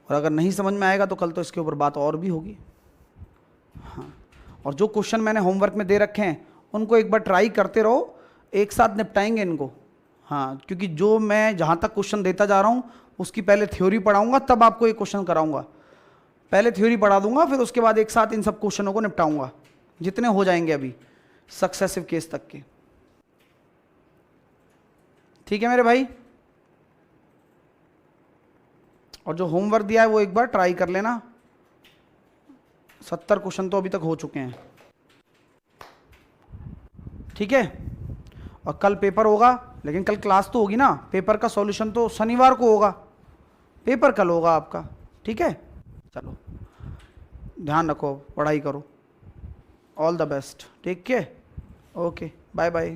और अगर नहीं समझ में आएगा तो कल तो इसके ऊपर बात और भी होगी। हाँ, और जो क्वेश्चन मैंने होमवर्क में दे रखे हैं उनको एक बार ट्राई करते रहो, एक साथ निपटाएंगे इनको। हाँ, क्योंकि जो मैं जहाँ तक क्वेश्चन देता जा रहा हूँ उसकी पहले थ्योरी पढ़ाऊंगा, तब आपको एक क्वेश्चन कराऊंगा। पहले थ्योरी पढ़ा दूंगा, फिर उसके बाद एक साथ इन सब क्वेश्चनों को निपटाऊंगा, जितने हो जाएंगे अभी सक्सेसिव केस तक के। ठीक है मेरे भाई, और जो होमवर्क दिया है वो एक बार ट्राई कर लेना। 70 क्वेश्चन तो अभी तक हो चुके हैं। ठीक है, और कल पेपर होगा, लेकिन कल क्लास तो होगी ना, पेपर का सॉल्यूशन तो शनिवार को होगा, पेपर कल होगा आपका। ठीक है, चलो ध्यान रखो, पढ़ाई करो, all the best, take care, okay, bye bye.